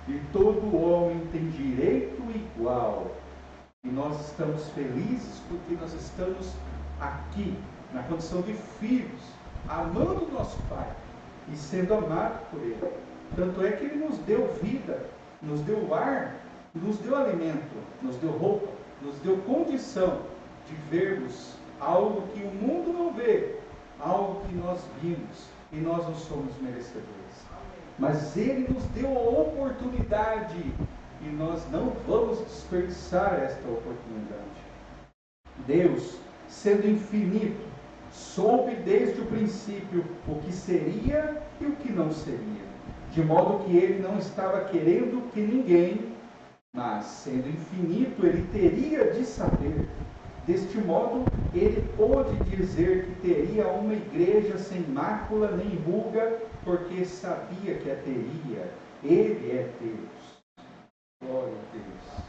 Speaker 5: E todo homem tem direito igual. E nós estamos felizes porque nós estamos aqui, na condição de filhos, amando nosso Pai e sendo amados por Ele. Tanto é que Ele nos deu vida, nos deu ar, nos deu alimento, nos deu roupa, nos deu condição de vermos algo que o mundo não vê, algo que nós vimos e nós não somos merecedores. Mas Ele nos deu a oportunidade e nós não vamos desperdiçar esta oportunidade. Deus, sendo infinito, soube desde o princípio o que seria e o que não seria, de modo que Ele não estava querendo que ninguém, mas sendo infinito, Ele teria de saber. Deste modo, Ele pôde dizer que teria uma igreja sem mácula nem ruga, porque sabia que a teria. Ele é Deus. Glória a Deus.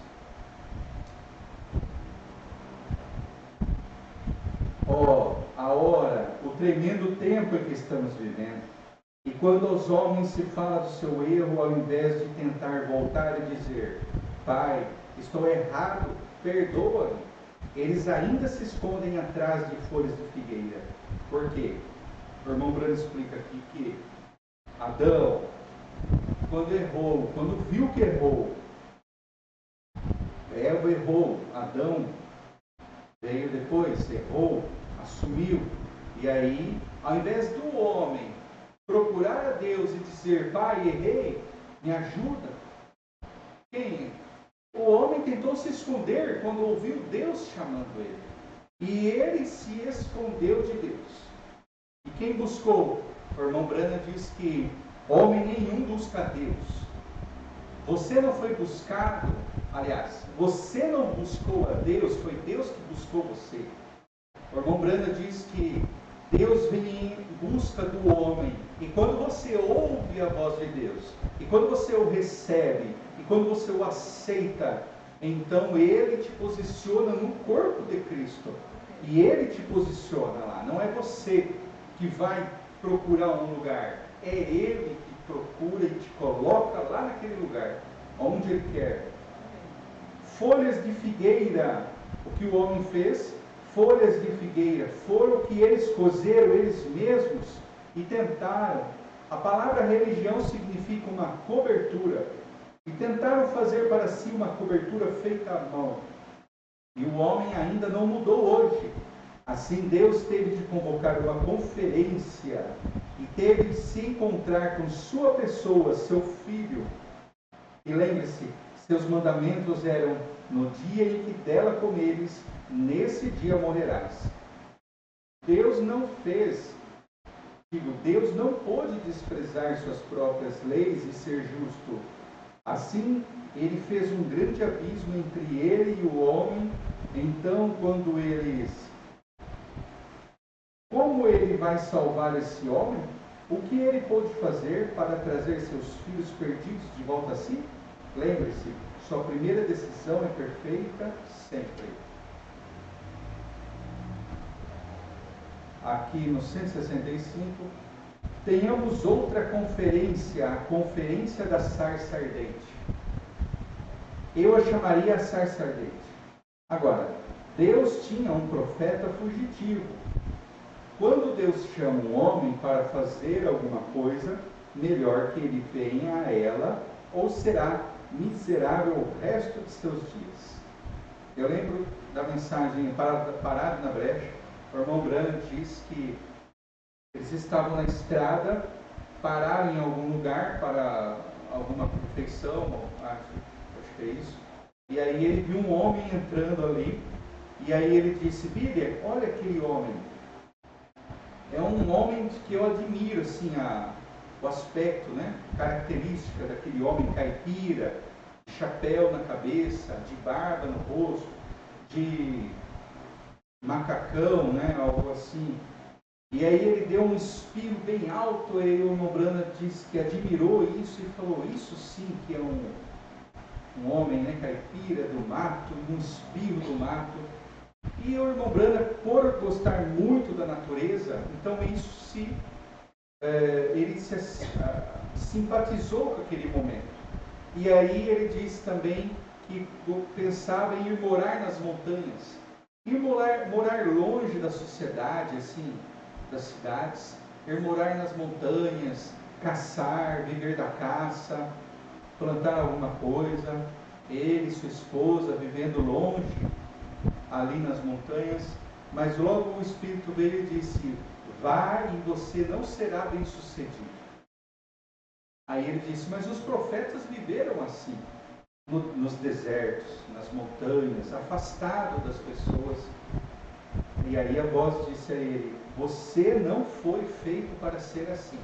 Speaker 5: A hora, o tremendo tempo em que estamos vivendo. E quando aos homens se fala do seu erro, ao invés de tentar voltar e dizer: Pai, estou errado, perdoa-me, eles ainda se escondem atrás de folhas de figueira. Por quê? O irmão Brando explica aqui que Adão, quando errou, quando viu que errou, Eva errou, Adão veio depois, errou, assumiu. E aí, ao invés do homem procurar a Deus e dizer: Pai, errei, me ajuda, quem? O homem tentou se esconder quando ouviu Deus chamando ele. E ele se escondeu de Deus. E quem buscou? O irmão Brana diz que homem nenhum busca a Deus. Você não foi buscado, aliás, você não buscou a Deus, foi Deus que buscou você. O irmão Brana diz que Deus vem em busca do homem. E quando você ouve a voz de Deus, e quando você o recebe, e quando você o aceita, então Ele te posiciona no corpo de Cristo. E Ele te posiciona lá. Não é você que vai procurar um lugar. É Ele que procura e te coloca lá naquele lugar, onde Ele quer. Folhas de figueira. O que o homem fez? Folhas de figueira. Foram o que eles cozeram eles mesmos e tentaram. A palavra religião significa uma cobertura. E tentaram fazer para si uma cobertura feita à mão. E o homem ainda não mudou hoje. Assim Deus teve de convocar uma conferência e teve de se encontrar com sua pessoa, seu filho. E lembre-se, seus mandamentos eram: no dia em que dela comeres, nesse dia morrerás. Deus não fez, Deus não pôde desprezar suas próprias leis e ser justo. Assim, Ele fez um grande abismo entre Ele e o homem. Então, como Ele vai salvar esse homem? O que Ele pôde fazer para trazer seus filhos perdidos de volta a si? Lembre-se, sua primeira decisão é perfeita sempre. Aqui no 165, tenhamos outra conferência, a conferência da sarça ardente. Eu a chamaria a sarça ardente. Agora, Deus tinha um profeta fugitivo. Quando Deus chama um homem para fazer alguma coisa, melhor que ele venha a ela, ou será miserável o resto de seus dias. Eu lembro da mensagem Parado na Brecha. O irmão Branham diz que eles estavam na estrada, pararam em algum lugar para alguma refeição, acho que é isso. E aí ele viu um homem entrando ali, e aí ele disse: Billy, olha aquele homem. É um homem que eu admiro, assim, o aspecto, né, característica daquele homem caipira, de chapéu na cabeça, de barba no rosto, de macacão, né, algo assim. E aí ele deu um espirro bem alto, e o irmão Branham disse que admirou isso e falou: isso sim que é um homem, né, caipira do mato, um espírito do mato. E o irmão Branham, por gostar muito da natureza, então isso ele se simpatizou com aquele momento. E aí ele disse também que pensava em ir morar nas montanhas, ir morar longe da sociedade, assim, das cidades, ir morar nas montanhas, caçar, viver da caça, plantar alguma coisa, ele e sua esposa vivendo longe, ali nas montanhas. Mas logo o Espírito veio e disse: vá e você não será bem sucedido. Aí ele disse: mas os profetas viveram assim, nos desertos, nas montanhas, afastado das pessoas. E aí a voz disse a ele: você não foi feito para ser assim.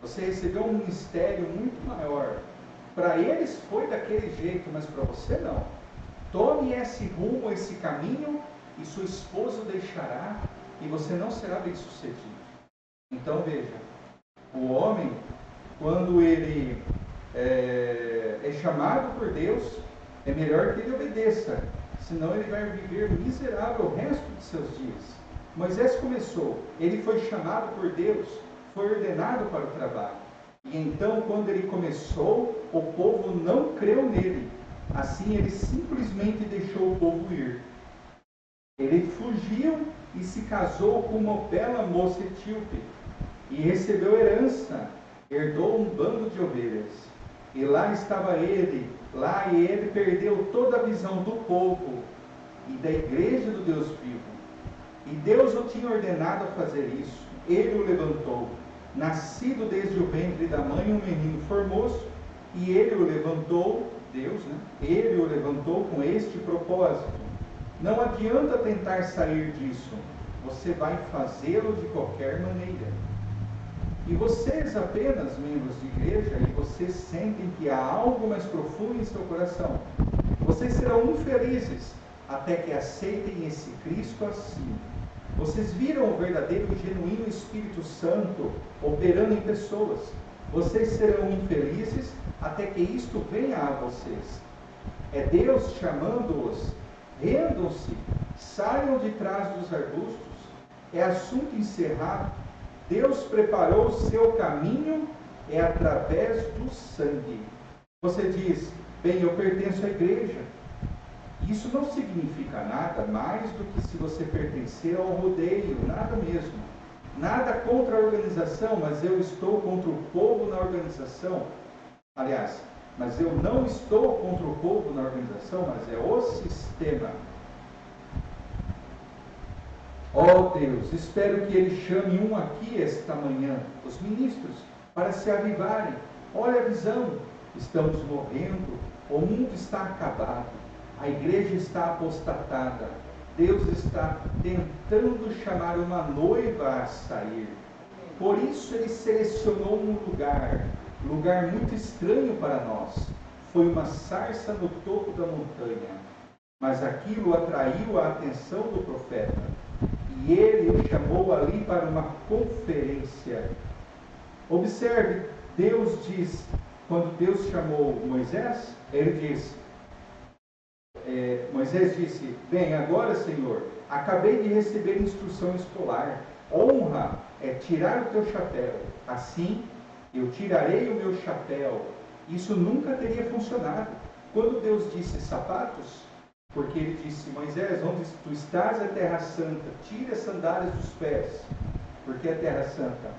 Speaker 5: Você recebeu um ministério muito maior. Para eles foi daquele jeito, mas para você não. Tome esse rumo, esse caminho, e sua esposa o deixará, e você não será bem sucedido. Então veja, o homem, quando ele é chamado por Deus, é melhor que ele obedeça, senão ele vai viver miserável o resto de seus dias. Moisés começou, ele foi chamado por Deus, foi ordenado para o trabalho. E então, quando ele começou, o povo não creu nele. Assim, ele simplesmente deixou o povo ir. Ele fugiu e se casou com uma bela moça etíope. E recebeu herança, herdou um bando de ovelhas. E lá estava ele, e ele perdeu toda a visão do povo e da igreja do Deus vivo. E Deus o tinha ordenado a fazer isso. Ele o levantou. Nascido desde o ventre da mãe, um menino formoso, e ele o levantou, Deus, né? Ele o levantou com este propósito. Não adianta tentar sair disso, você vai fazê-lo de qualquer maneira. E vocês apenas, membros de igreja, e vocês sentem que há algo mais profundo em seu coração. Vocês serão infelizes até que aceitem esse Cristo assim. Vocês viram o verdadeiro e genuíno Espírito Santo operando em pessoas. Vocês serão infelizes até que isto venha a vocês. É Deus chamando-os. Rendam-se, saiam de trás dos arbustos. É assunto encerrado. Deus preparou o seu caminho, é através do sangue. Você diz: bem, eu pertenço à igreja. Isso não significa nada mais do que se você pertencer ao rodeio, nada mesmo. Nada contra a organização, mas eu estou contra o povo na organização. Aliás, mas eu não estou contra o povo na organização, mas é o sistema. Ó Deus, espero que Ele chame um aqui esta manhã, os ministros, para se avivarem. Olha a visão, estamos morrendo, o mundo está acabado. A igreja está apostatada. Deus está tentando chamar uma noiva a sair. Por isso Ele selecionou um lugar muito estranho para nós. Foi uma sarça no topo da montanha. Mas aquilo atraiu a atenção do profeta. E ele o chamou ali para uma conferência. Observe, Deus diz, quando Deus chamou Moisés, ele disse, Moisés disse: bem, agora, Senhor, acabei de receber instrução escolar. Honra é tirar o teu chapéu. Assim, eu tirarei o meu chapéu. Isso nunca teria funcionado. Quando Deus disse sapatos, porque ele disse: Moisés, onde tu estás é terra santa, tira as sandálias dos pés, porque é terra santa.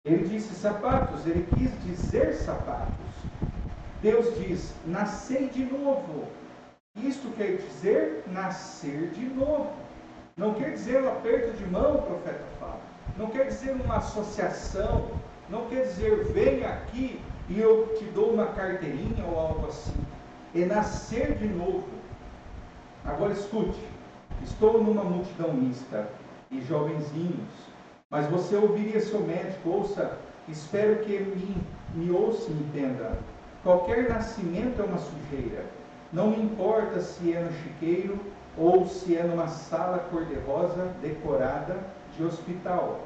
Speaker 5: Ele disse sapatos, ele quis dizer sapatos. Deus diz, nascei de novo. Isto quer dizer nascer de novo. Não quer dizer um aperto de mão, o profeta fala. Não quer dizer uma associação. Não quer dizer, vem aqui e eu te dou uma carteirinha ou algo assim. É nascer de novo. Agora escute, estou numa multidão mista e jovenzinhos, mas você ouviria seu médico, ouça, espero que me ouça e entenda. Qualquer nascimento é uma sujeira. Não me importa se é no chiqueiro ou se é numa sala cor-de-rosa decorada de hospital.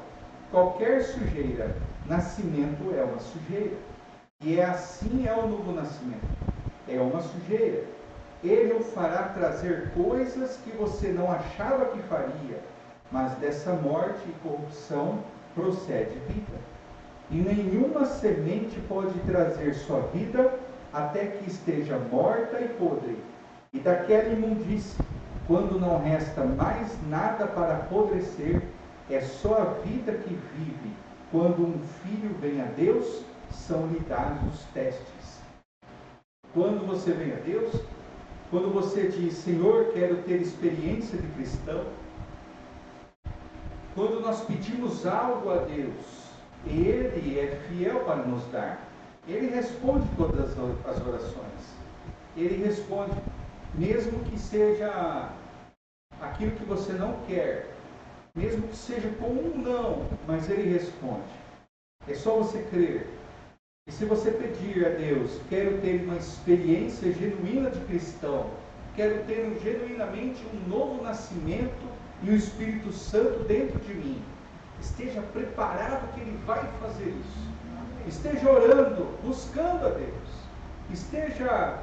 Speaker 5: Qualquer sujeira, nascimento é uma sujeira. E assim é o novo nascimento. É uma sujeira. Ele o fará trazer coisas que você não achava que faria, mas dessa morte e corrupção procede vida. E nenhuma semente pode trazer sua vida até que esteja morta e podre. E daquela imundície, quando não resta mais nada para apodrecer, é só a vida que vive. Quando um filho vem a Deus, são-lhe dados os testes. Quando você vem a Deus, quando você diz, Senhor, quero ter experiência de cristão, quando nós pedimos algo a Deus, Ele é fiel para nos dar. Ele responde todas as orações. Ele responde, mesmo que seja aquilo que você não quer, mesmo que seja com um não, mas Ele responde. É só você crer. E se você pedir a Deus, quero ter uma experiência genuína de cristão, quero ter genuinamente um novo nascimento e o Espírito Santo dentro de mim, esteja preparado que Ele vai fazer isso. Esteja orando, buscando a Deus. Esteja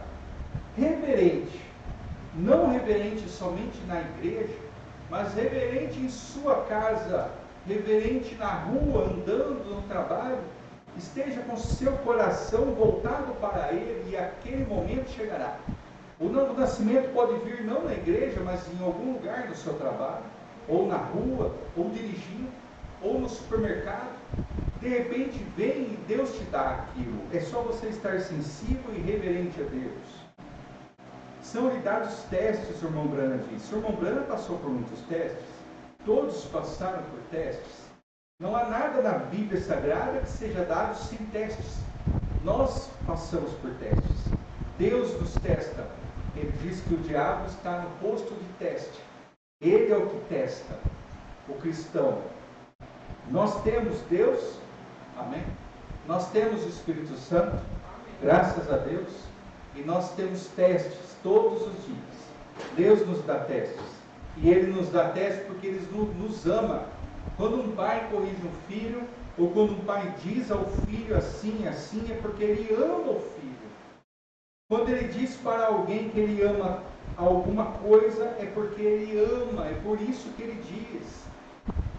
Speaker 5: reverente. Não reverente somente na igreja, mas reverente em sua casa, reverente na rua, andando no trabalho. Esteja com seu coração voltado para Ele e aquele momento chegará. O novo nascimento pode vir não na igreja, mas em algum lugar do seu trabalho, ou na rua, ou dirigindo, ou no supermercado. De repente vem e Deus te dá aquilo. É só você estar sensível e reverente a Deus. São-lhe dados testes, o irmão Brana disse. O irmão Brana passou por muitos testes. Todos passaram por testes. Não há nada na Bíblia Sagrada que seja dado sem testes. Nós passamos por testes. Deus nos testa. Ele diz que o diabo está no posto de teste. Ele é o que testa o cristão. Nós temos Deus, amém? Nós temos o Espírito Santo, graças a Deus, e nós temos testes todos os dias. Deus nos dá testes. E Ele nos dá testes porque Ele nos ama. Quando um pai corrige um filho, ou quando um pai diz ao filho assim, assim, é porque ele ama o filho. Quando ele diz para alguém que ele ama alguma coisa, é porque ele ama, é por isso que ele diz.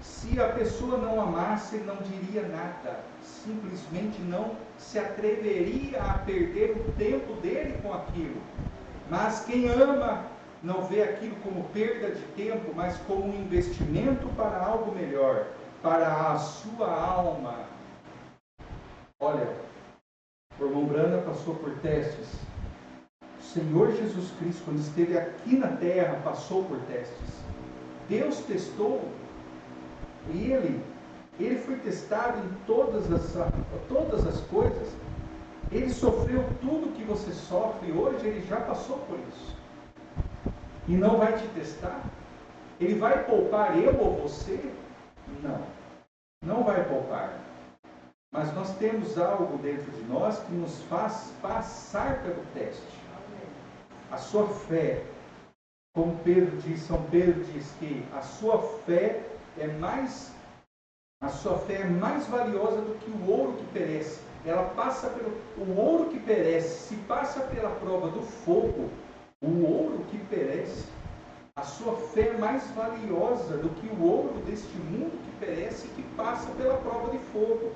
Speaker 5: Se a pessoa não amasse, ele não diria nada, simplesmente não se atreveria a perder o tempo dele com aquilo. Mas quem ama, não vê aquilo como perda de tempo, mas como um investimento para algo melhor, para a sua alma. Olha, o irmão Brana passou por testes. O Senhor Jesus Cristo, quando esteve aqui na terra, passou por testes. Deus testou e Ele foi testado em todas as coisas. Ele sofreu tudo que você sofre hoje, Ele já passou por isso. E não vai te testar? Ele vai poupar eu ou você? Não. Não vai poupar. Mas nós temos algo dentro de nós que nos faz passar pelo teste. A sua fé, como São Pedro diz que a sua fé é mais valiosa do que o ouro que perece. Ela passa o ouro que perece, se passa pela prova do fogo, o ouro que perece, a sua fé é mais valiosa do que o ouro deste mundo que perece e que passa pela prova de fogo.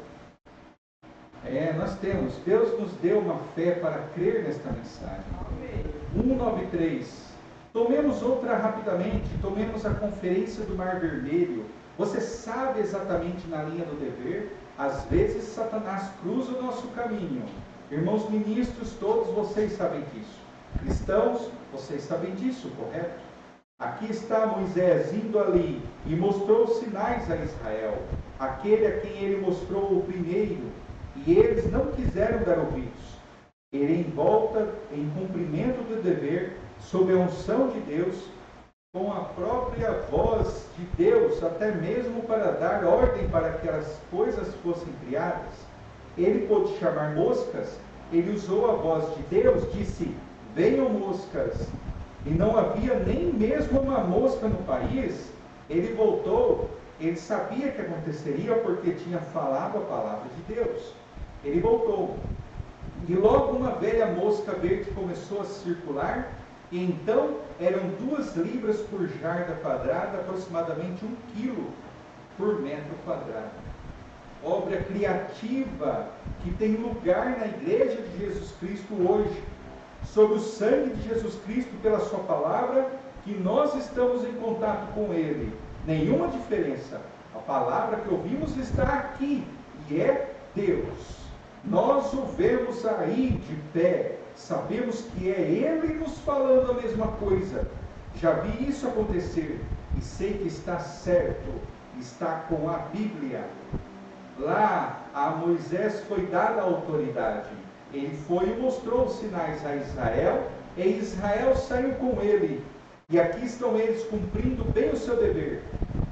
Speaker 5: Nós temos, Deus nos deu uma fé para crer nesta mensagem. 193. Tomemos outra rapidamente, tomemos a conferência do Mar Vermelho. Você sabe exatamente na linha do dever, às vezes Satanás cruza o nosso caminho, Irmãos ministros, todos vocês sabem disso. Cristãos, vocês sabem disso, correto? Aqui está Moisés indo ali e mostrou sinais a Israel, aquele a quem ele mostrou o primeiro, e eles não quiseram dar ouvidos. Ele em volta, em cumprimento do dever, sob a unção de Deus, com a própria voz de Deus, até mesmo para dar ordem para que as coisas fossem criadas. Ele pôde chamar moscas, ele usou a voz de Deus, disse: venham moscas. E não havia nem mesmo uma mosca no país. Ele voltou, ele sabia que aconteceria porque tinha falado a palavra de Deus. Ele voltou. E logo uma velha mosca verde começou a circular, e então eram 2 libras por jarda quadrada, aproximadamente 1 quilo por metro quadrado. Obra criativa que tem lugar na Igreja de Jesus Cristo hoje, sob o sangue de Jesus Cristo, pela sua palavra, que nós estamos em contato com Ele. Nenhuma diferença. A palavra que ouvimos está aqui, e é Deus. Nós o vemos aí de pé, sabemos que é Ele nos falando a mesma coisa. Já vi isso acontecer, e sei que está certo, está com a Bíblia. Lá a Moisés foi dada a autoridade. Ele foi e mostrou os sinais a Israel, e Israel saiu com ele. E aqui estão eles cumprindo bem o seu dever.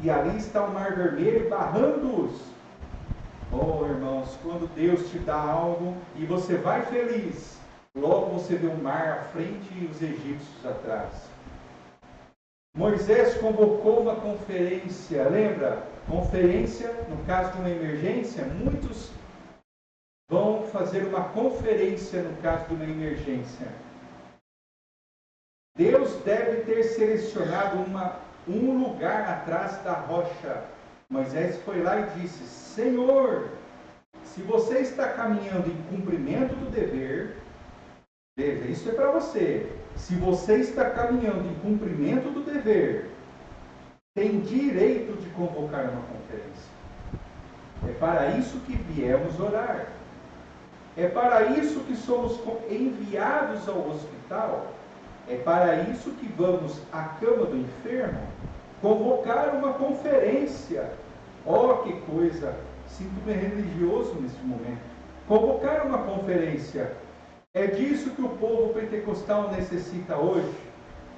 Speaker 5: E ali está o Mar Vermelho barrando-os. Oh, irmãos, quando Deus te dá algo e você vai feliz, logo você vê o mar à frente e os egípcios atrás. Moisés convocou uma conferência, lembra? Conferência, no caso de uma emergência, muitos vão fazer uma conferência no caso de uma emergência. Deus deve ter selecionado um lugar atrás da rocha. Moisés foi lá e disse: Senhor, se você está caminhando em cumprimento do dever, veja, isso é para você. Se você está caminhando em cumprimento do dever, tem direito de convocar uma conferência. É para isso que viemos orar. É para isso que somos enviados ao hospital. É para isso que vamos à cama do enfermo convocar uma conferência. Oh, que coisa! Sinto-me religioso nesse momento. Convocar uma conferência. É disso que o povo pentecostal necessita hoje.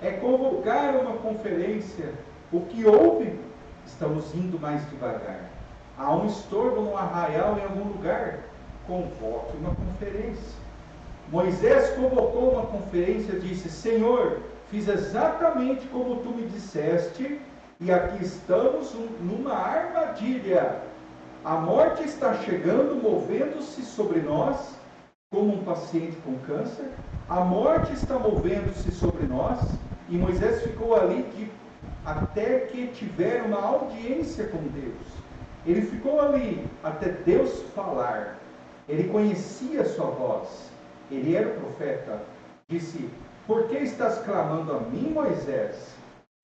Speaker 5: É convocar uma conferência. O que houve? Estamos indo mais devagar. Há um estorvo no arraial em algum lugar. Convoque uma conferência. Moisés convocou uma conferência e disse: Senhor, fiz exatamente como tu me disseste, e aqui estamos numa armadilha. A morte está chegando, movendo-se sobre nós, como um paciente com câncer. A morte está movendo-se sobre nós, e Moisés ficou ali até que tiver uma audiência com Deus. Ele ficou ali até Deus falar. Ele conhecia a sua voz. Ele era o profeta. Disse: por que estás clamando a mim, Moisés?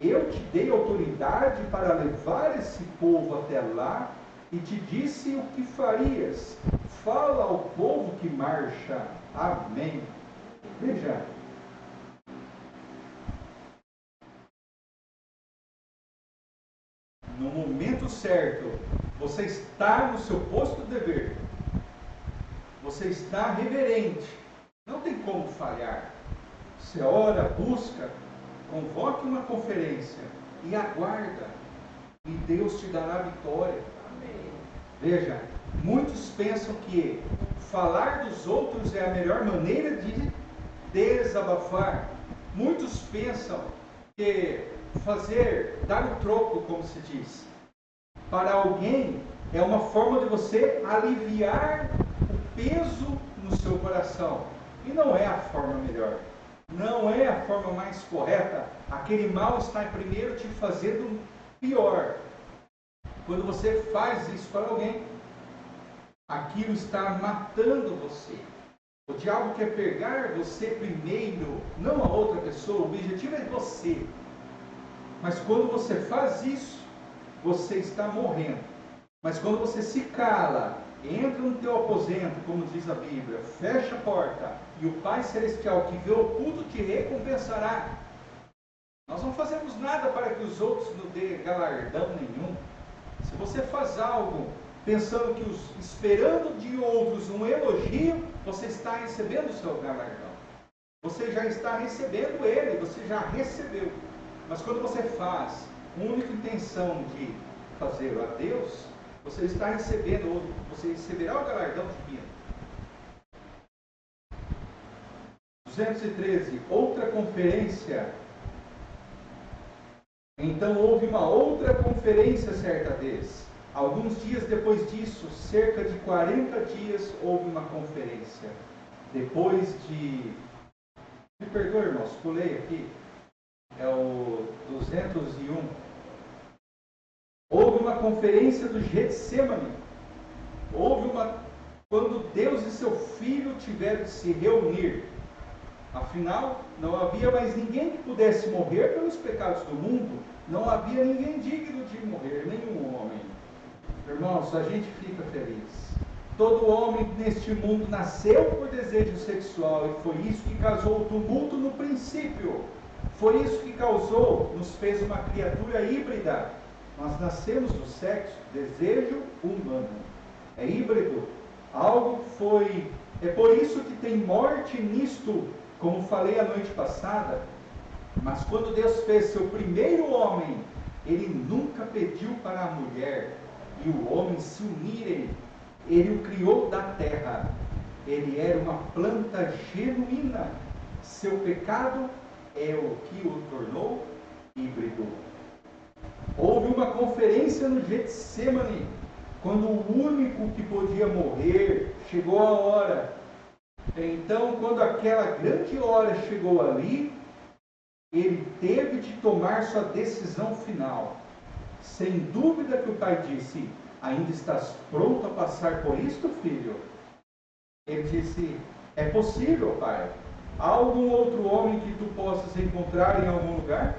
Speaker 5: Eu te dei autoridade para levar esse povo até lá e te disse o que farias. Fala ao povo que marcha. Amém. Veja. No momento certo, você está no seu posto de dever. Você está reverente. Não tem como falhar. Você ora, busca, convoque uma conferência e aguarda. E Deus te dará vitória. Amém. Veja, muitos pensam que falar dos outros é a melhor maneira de desabafar. Muitos pensam que dar o troco, como se diz, para alguém é uma forma de você aliviar o peso no seu coração. E não é a forma melhor. Não é a forma mais correta. Aquele mal está primeiro te fazendo pior. Quando você faz isso para alguém, aquilo está matando você. O diabo quer pegar você primeiro, não a outra pessoa. O objetivo é você. Mas quando você faz isso, você está morrendo. Mas quando você se cala entra no teu aposento, como diz a Bíblia, fecha a porta, e o Pai Celestial que vê oculto te recompensará. Nós não fazemos nada para que os outros nos dêem galardão nenhum. Se você faz algo pensando que esperando de outros um elogio, você está recebendo o seu galardão. Você já está recebendo ele, você já recebeu. Mas quando você faz com a única intenção de fazer a Deus, você está recebendo, você receberá o galardão divino. 213. Outra conferência. Então houve uma outra conferência certa vez. Alguns dias depois disso, cerca de 40 dias, houve uma conferência. Depois de... Me perdoe, irmãos, pulei aqui. É o 201. Houve uma conferência do Getsemane. Quando Deus e seu Filho tiveram de se reunir. Afinal, não havia mais ninguém que pudesse morrer pelos pecados do mundo. Não havia ninguém digno de morrer, nenhum homem. Irmãos, a gente fica feliz. Todo homem neste mundo nasceu por desejo sexual e foi isso que causou o tumulto no princípio. Foi isso que causou, nos fez uma criatura híbrida. Nós nascemos do sexo, desejo humano. É híbrido. Algo foi... É por isso que tem morte nisto, como falei a noite passada. Mas quando Deus fez seu primeiro homem, Ele nunca pediu para a mulher e o homem se unirem. Ele o criou da terra. Ele era uma planta genuína. Seu pecado é o que o tornou híbrido. Houve uma conferência no Getsemane, quando o único que podia morrer chegou a hora. Então, quando aquela grande hora chegou ali, ele teve de tomar sua decisão final. Sem dúvida que o pai disse: ainda estás pronto a passar por isto, filho? Ele disse: é possível, pai. Há algum outro homem que tu possas encontrar em algum lugar?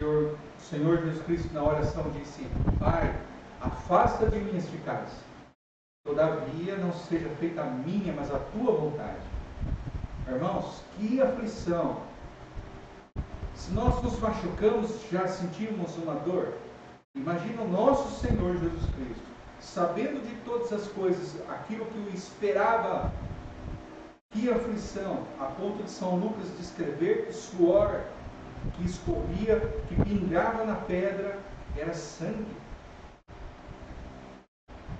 Speaker 5: O Senhor Jesus Cristo, na oração, disse: Pai, afasta de mim este cálice. Todavia, não seja feita a minha, mas a tua vontade. Irmãos, que aflição! Se nós nos machucamos, já sentimos uma dor. Imagina o nosso Senhor Jesus Cristo, sabendo de todas as coisas, aquilo que o esperava. Que aflição! A ponto de São Lucas descrever que o suor que escorria, que pingava na pedra, era sangue.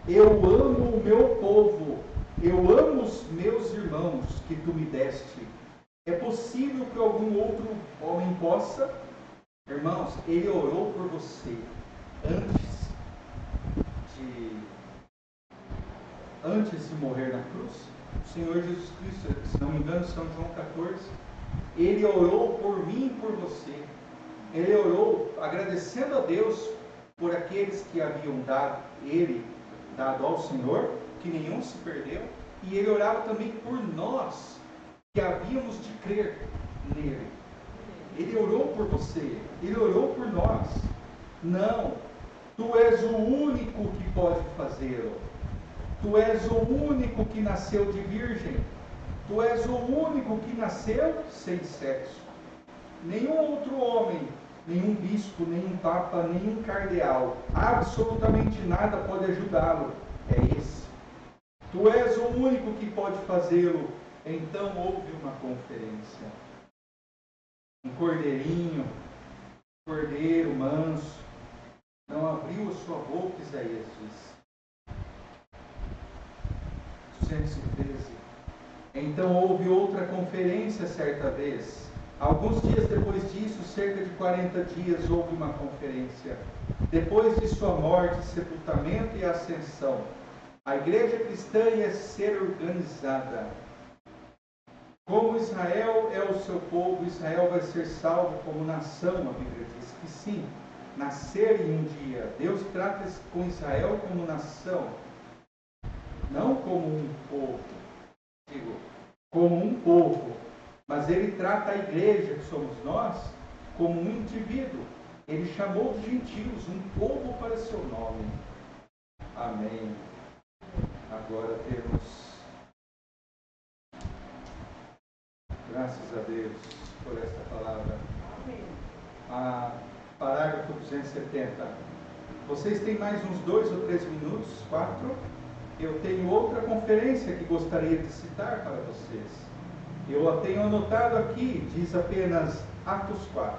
Speaker 5: Eu amo o meu povo, eu amo os meus irmãos que tu me deste. É possível que algum outro homem possa? Irmãos, ele orou por você antes de morrer na cruz. O Senhor Jesus Cristo, se não me engano, São João 14, ele orou por mim e por você. Ele orou agradecendo a Deus por aqueles que haviam dado ao Senhor, que nenhum se perdeu, e ele orava também por nós, que havíamos de crer nele. Ele orou por você, ele orou por nós. Não, tu és o único que pode fazê-lo. Tu és o único que nasceu de virgem. Tu és o único que nasceu sem sexo. Nenhum outro homem, nenhum bispo, nenhum papa, nenhum cardeal, absolutamente nada pode ajudá-lo. É esse. Tu és o único que pode fazê-lo. Então houve uma conferência. Um cordeirinho, cordeiro manso, não abriu a sua boca, Isaías diz. 213. Então houve outra conferência certa vez. Alguns dias depois disso, cerca de 40 dias, houve uma conferência. Depois de sua morte, sepultamento e ascensão, a igreja cristã ia ser organizada. Como Israel é o seu povo, Israel vai ser salvo como nação, a Bíblia diz que sim, nascer em um dia. Deus trata com Israel como nação, não como um povo, como um povo, mas ele trata a igreja, que somos nós, como um indivíduo. Ele chamou os gentios, um povo para seu nome. Amém. agora temos, graças a Deus por esta palavra, parágrafo 270. Vocês têm mais uns 2 ou 3 minutos, 4. Eu tenho outra conferência que gostaria de citar para vocês. Eu a tenho anotado aqui, diz apenas Atos 4.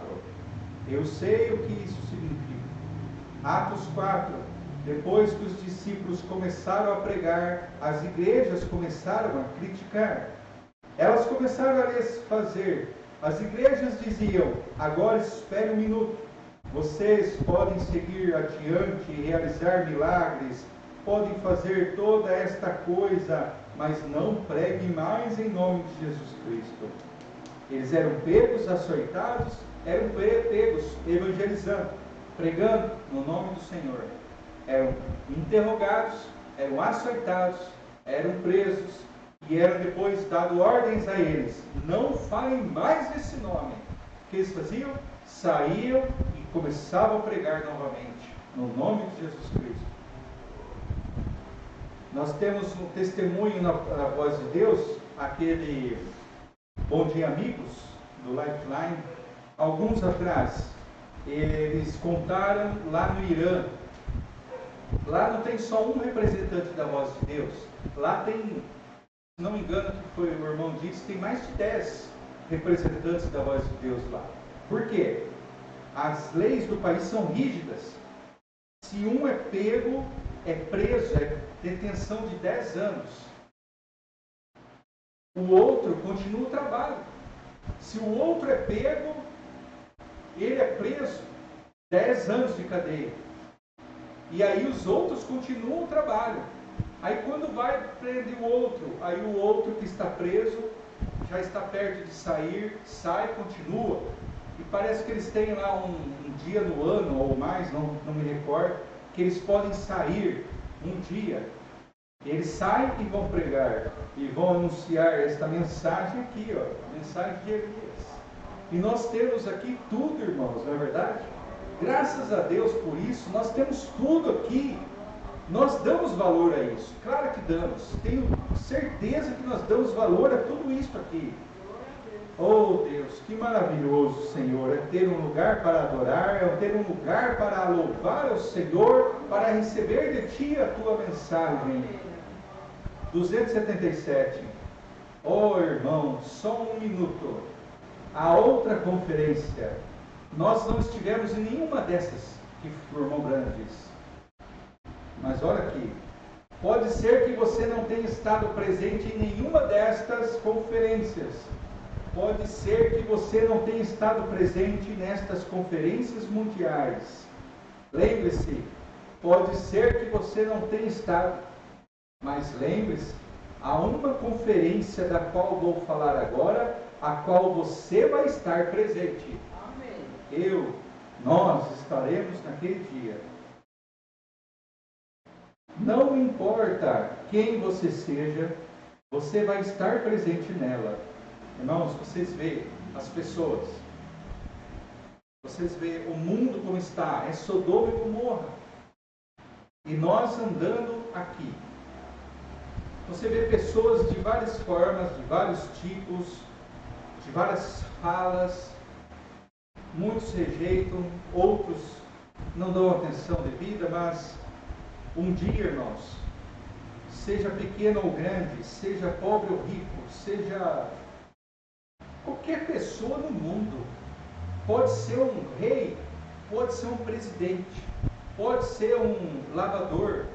Speaker 5: Eu sei o que isso significa. Atos 4. Depois que os discípulos começaram a pregar, as igrejas começaram a criticar. Elas começaram a lhes fazer. As igrejas diziam: agora espere um minuto. Vocês podem seguir adiante e realizar milagres, podem fazer toda esta coisa, mas não preguem mais em nome de Jesus Cristo. Eles eram pegos, açoitados, eram pegos evangelizando, pregando no nome do Senhor. Eram interrogados, eram açoitados, eram presos e eram depois dado ordens a eles: não falem mais desse nome. O que eles faziam? Saíam e começavam a pregar novamente no nome de Jesus Cristo. Nós temos um testemunho na Voz de Deus, aquele Bom Dia Amigos, do Lifeline, alguns atrás. Eles contaram lá no Irã. Lá não tem só um representante da Voz de Deus. Lá tem, se não me engano, que foi o irmão disse, tem mais de 10 representantes da Voz de Deus lá. Por quê? As leis do país são rígidas. Se um é pego, é preso, é detenção de 10 anos. O outro continua o trabalho. Se o outro é pego, ele é preso, 10 anos de cadeia. E aí os outros continuam o trabalho. Aí quando vai prender o outro, aí o outro que está preso já está perto de sair, sai, continua. E parece que eles têm lá um dia no ano ou mais, não me recordo, que eles podem sair um dia. Eles saem e vão pregar, e vão anunciar esta mensagem aqui, ó, a mensagem de Elias. E nós temos aqui tudo, irmãos, não é verdade? Graças a Deus por isso, nós temos tudo aqui. Nós damos valor a isso, claro que damos. Tenho certeza que nós damos valor a tudo isso aqui. Oh Deus, que maravilhoso, Senhor, é ter um lugar para adorar, é ter um lugar para louvar ao Senhor, para receber de Ti a Tua mensagem. 277. Oh irmão, só um minuto. A outra conferência, nós não estivemos em nenhuma dessas que o irmão Branham disse. Mas olha aqui, pode ser que você não tenha estado presente em nenhuma destas conferências. Pode ser que você não tenha estado presente nestas conferências mundiais. Lembre-se, pode ser que você não tenha estado, mas lembre-se, há uma conferência da qual vou falar agora, a qual você vai estar presente. Amém. Nós estaremos naquele dia. Não importa quem você seja, você vai estar presente nela. Irmãos, vocês veem as pessoas, vocês veem o mundo como está, é Sodoma e Gomorra. E nós andando aqui, você vê pessoas de várias formas, de vários tipos, de várias falas. Muitos rejeitam, outros não dão atenção devida, mas um dia, irmãos, seja pequeno ou grande, seja pobre ou rico, seja qualquer pessoa no mundo, pode ser um rei, pode ser um presidente, pode ser um lavador,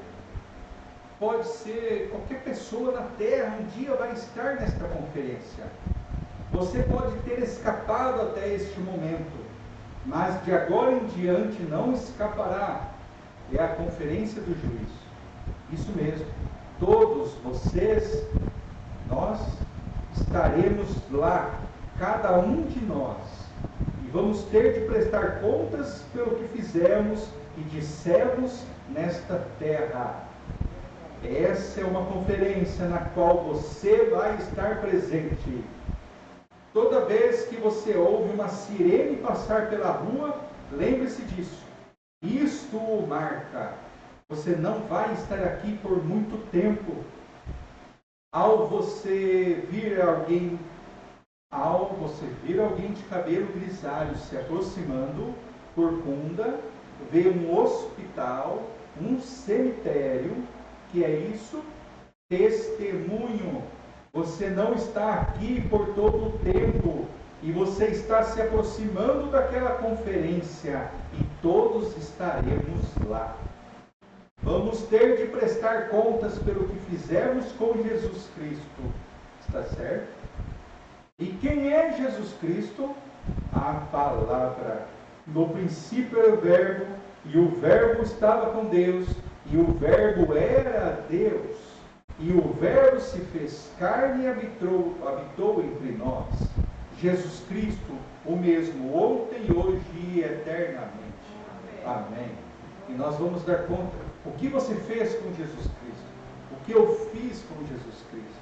Speaker 5: pode ser qualquer pessoa na terra, um dia vai estar nesta conferência. Você pode ter escapado até este momento, mas de agora em diante não escapará. É a conferência do juízo. Isso mesmo, todos vocês, nós estaremos lá, cada um de nós, e vamos ter de prestar contas pelo que fizemos e dissemos nesta terra. Essa é uma conferência na qual você vai estar presente. Toda vez que você ouve uma sirene passar pela rua, lembre-se disso. Isto o marca. Você não vai estar aqui por muito tempo. Ao você vir alguém de cabelo grisalho se aproximando, corcunda, vê um hospital, um cemitério, que é isso? Testemunho. Você não está aqui por todo o tempo e você está se aproximando daquela conferência e todos estaremos lá. Vamos ter de prestar contas pelo que fizemos com Jesus Cristo. Está certo? E quem é Jesus Cristo? A palavra. No princípio era o Verbo, e o Verbo estava com Deus, e o Verbo era Deus. E o Verbo se fez carne e habitou entre nós. Jesus Cristo, o mesmo ontem, hoje e eternamente. Amém. E nós vamos dar conta. O que você fez com Jesus Cristo? O que eu fiz com Jesus Cristo?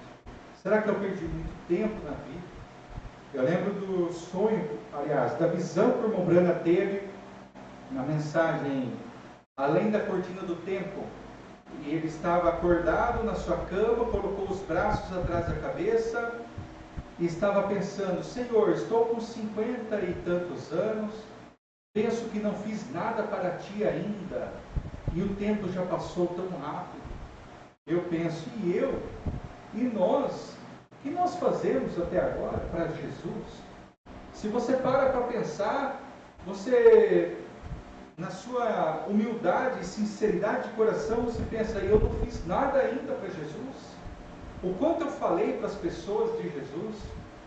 Speaker 5: Será que eu perdi muito tempo na vida? Eu lembro do sonho, aliás, da visão que o irmão Brana teve na mensagem Além da Cortina do Tempo. E ele estava acordado na sua cama, colocou os braços atrás da cabeça e estava pensando: Senhor, estou com 50 e tantos anos, penso que não fiz nada para ti ainda, e o tempo já passou tão rápido. Eu penso, e nós? O que nós fazemos até agora para Jesus? Se você para pensar, você, na sua humildade e sinceridade de coração, você pensa: eu não fiz nada ainda para Jesus? O quanto eu falei para as pessoas de Jesus?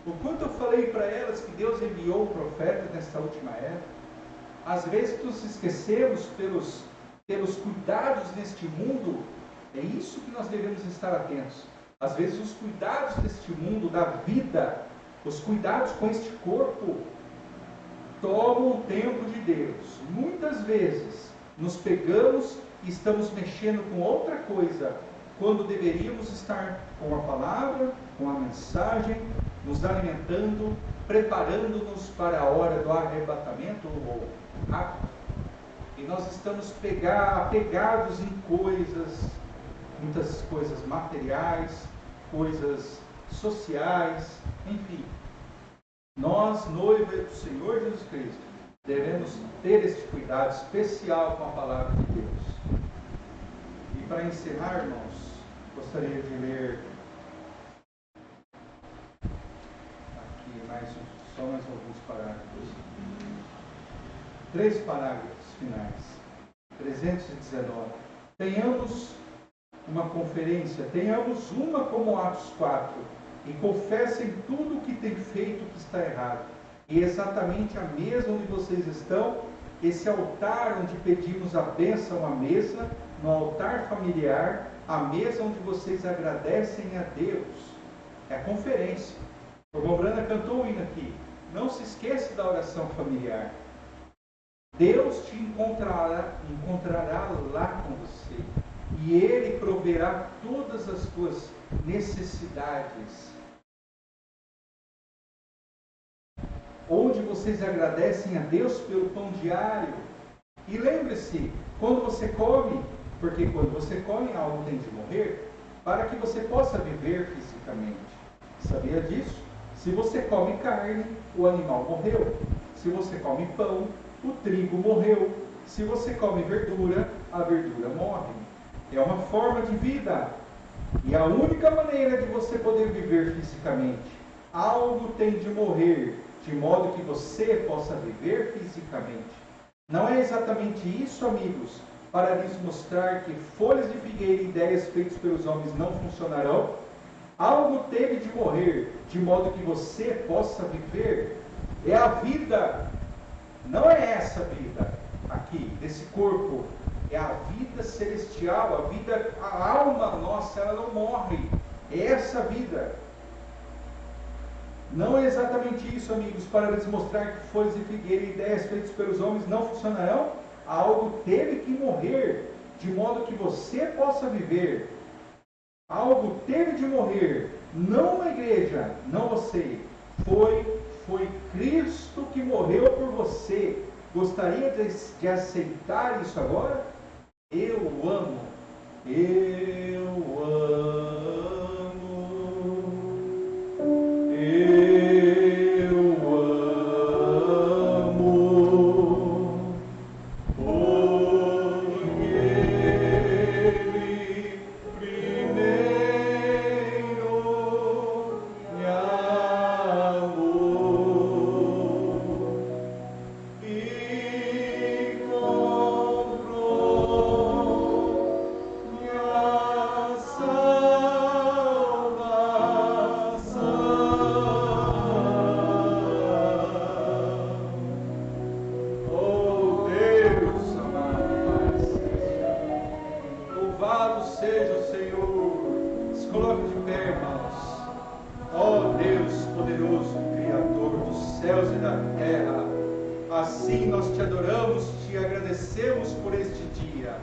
Speaker 5: O quanto eu falei para elas que Deus enviou o profeta nesta última era? Às vezes nos esquecemos pelos cuidados neste mundo. É isso que nós devemos estar atentos. Às vezes os cuidados deste mundo, da vida, os cuidados com este corpo, tomam o tempo de Deus. Muitas vezes nos pegamos e estamos mexendo com outra coisa, quando deveríamos estar com a palavra, com a mensagem, nos alimentando, preparando-nos para a hora do arrebatamento ou rápido. E nós estamos apegados em coisas, muitas coisas materiais, coisas sociais, enfim. Nós, noiva do Senhor Jesus Cristo, devemos ter este cuidado especial com a palavra de Deus. E para encerrar, irmãos, gostaria de ler aqui só mais alguns parágrafos. 3 parágrafos finais. 319. Tenhamos uma conferência, tenhamos uma como Atos 4, e confessem tudo o que tem feito que está errado. E exatamente a mesa onde vocês estão, esse altar onde pedimos a bênção à mesa, no altar familiar, a mesa onde vocês agradecem a Deus. É a conferência. O irmão Brana cantou o hino aqui. Não se esqueça da oração familiar. Deus te encontrará lá com você. E Ele proverá todas as tuas necessidades. Onde vocês agradecem a Deus pelo pão diário. E lembre-se, quando você come, porque quando você come algo tem de morrer, para que você possa viver fisicamente. Sabia disso? Se você come carne, o animal morreu. Se você come pão, o trigo morreu. Se você come verdura, a verdura morre. É uma forma de vida. E a única maneira de você poder viver fisicamente, algo tem de morrer, de modo que você possa viver fisicamente. Não é exatamente isso, amigos, para lhes mostrar que folhas de figueira e ideias feitas pelos homens não funcionarão? Algo teve de morrer, de modo que você possa viver. É a vida. Não é essa vida aqui, desse corpo. É a vida celestial, a alma nossa, ela não morre. É essa vida. Não é exatamente isso, amigos, para lhes mostrar que folhas de figueira e ideias feitas pelos homens não funcionarão. Algo teve que morrer, de modo que você possa viver. Algo teve de morrer, não a igreja, não você. Foi Cristo que morreu por você. Gostaria de aceitar isso agora? Eu amo Criador dos céus e da terra. Assim nós te adoramos, te agradecemos por este dia,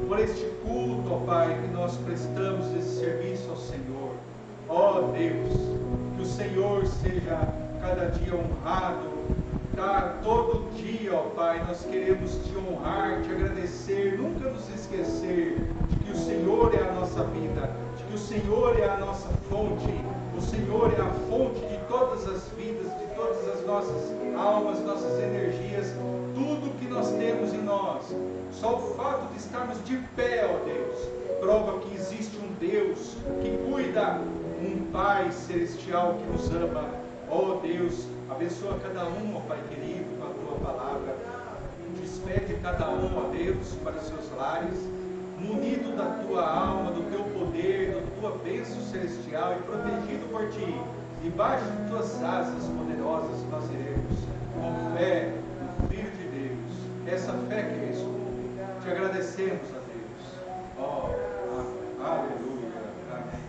Speaker 5: por este culto, ó Pai, que nós prestamos esse serviço ao Senhor. Ó Deus, que o Senhor seja cada dia honrado, tá? Todo dia, ó Pai, nós queremos te honrar, te agradecer, nunca nos esquecer de que o Senhor é a nossa vida, de que o Senhor é a nossa fonte, o Senhor é a fonte de todas as vidas, de todas as nossas almas, nossas energias, tudo que nós temos em nós. Só o fato de estarmos de pé, ó Deus, prova que existe um Deus que cuida, um Pai celestial que nos ama. Ó Deus, abençoa cada um, ó Pai querido, com a tua palavra. Despede cada um, ó Deus, para os seus lares, munido da tua alma, do teu poder, da tua bênção celestial e protegido por ti. Debaixo de tuas asas poderosas nós iremos, com fé no Filho de Deus. Essa fé que responde. Te agradecemos, a Deus. Ó, aleluia. Amém.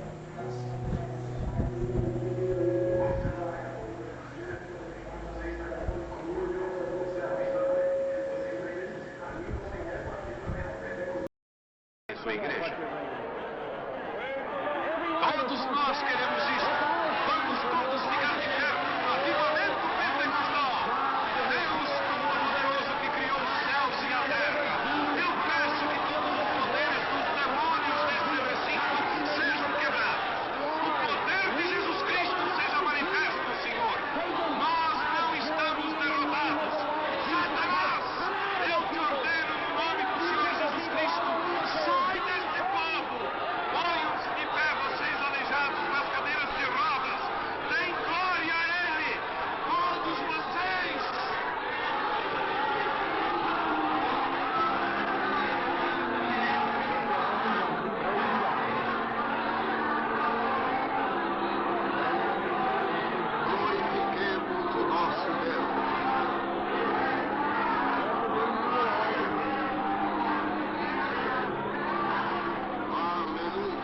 Speaker 6: Sua igreja. Todos nós queremos isso. Vamos todos ficar de pé. Avivamento pentecostal. Deus Todo-Poderoso que criou os céus e a terra. Eu peço que todos os poderes dos demônios deste recinto sejam quebrados. O poder de Jesus Cristo seja manifesto, Senhor. Nós não estamos derrotados. Satanás, eu te ordeno no nome do Senhor Jesus Cristo. Sai deste povo! Ponham-se de pé, vocês aleijados nas cadeiras de rodas! Deem glória a Ele! Todos vocês! Glorifiquemos o nosso Deus! Aleluia!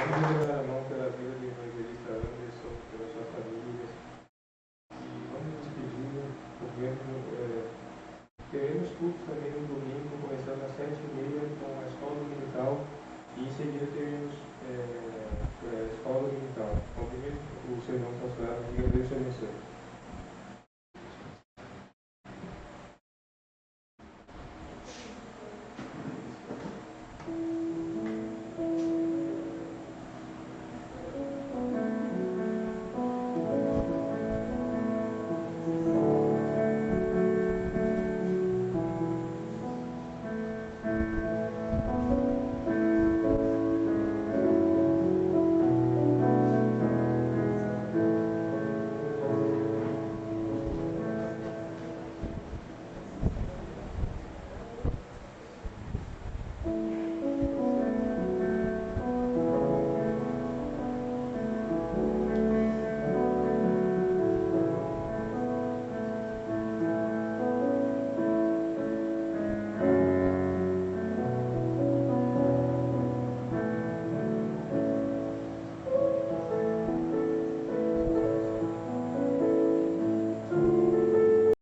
Speaker 7: Vamos levar a mão pela vida do evangelista Anderson, pelas suas famílias. E vamos nos despedir, teremos cultos também no domingo, começando às 7h30 com a escola dominical e em seguida teremos a escola dominical. Cumprimento o sermão pastoral e agradeço a abençoe.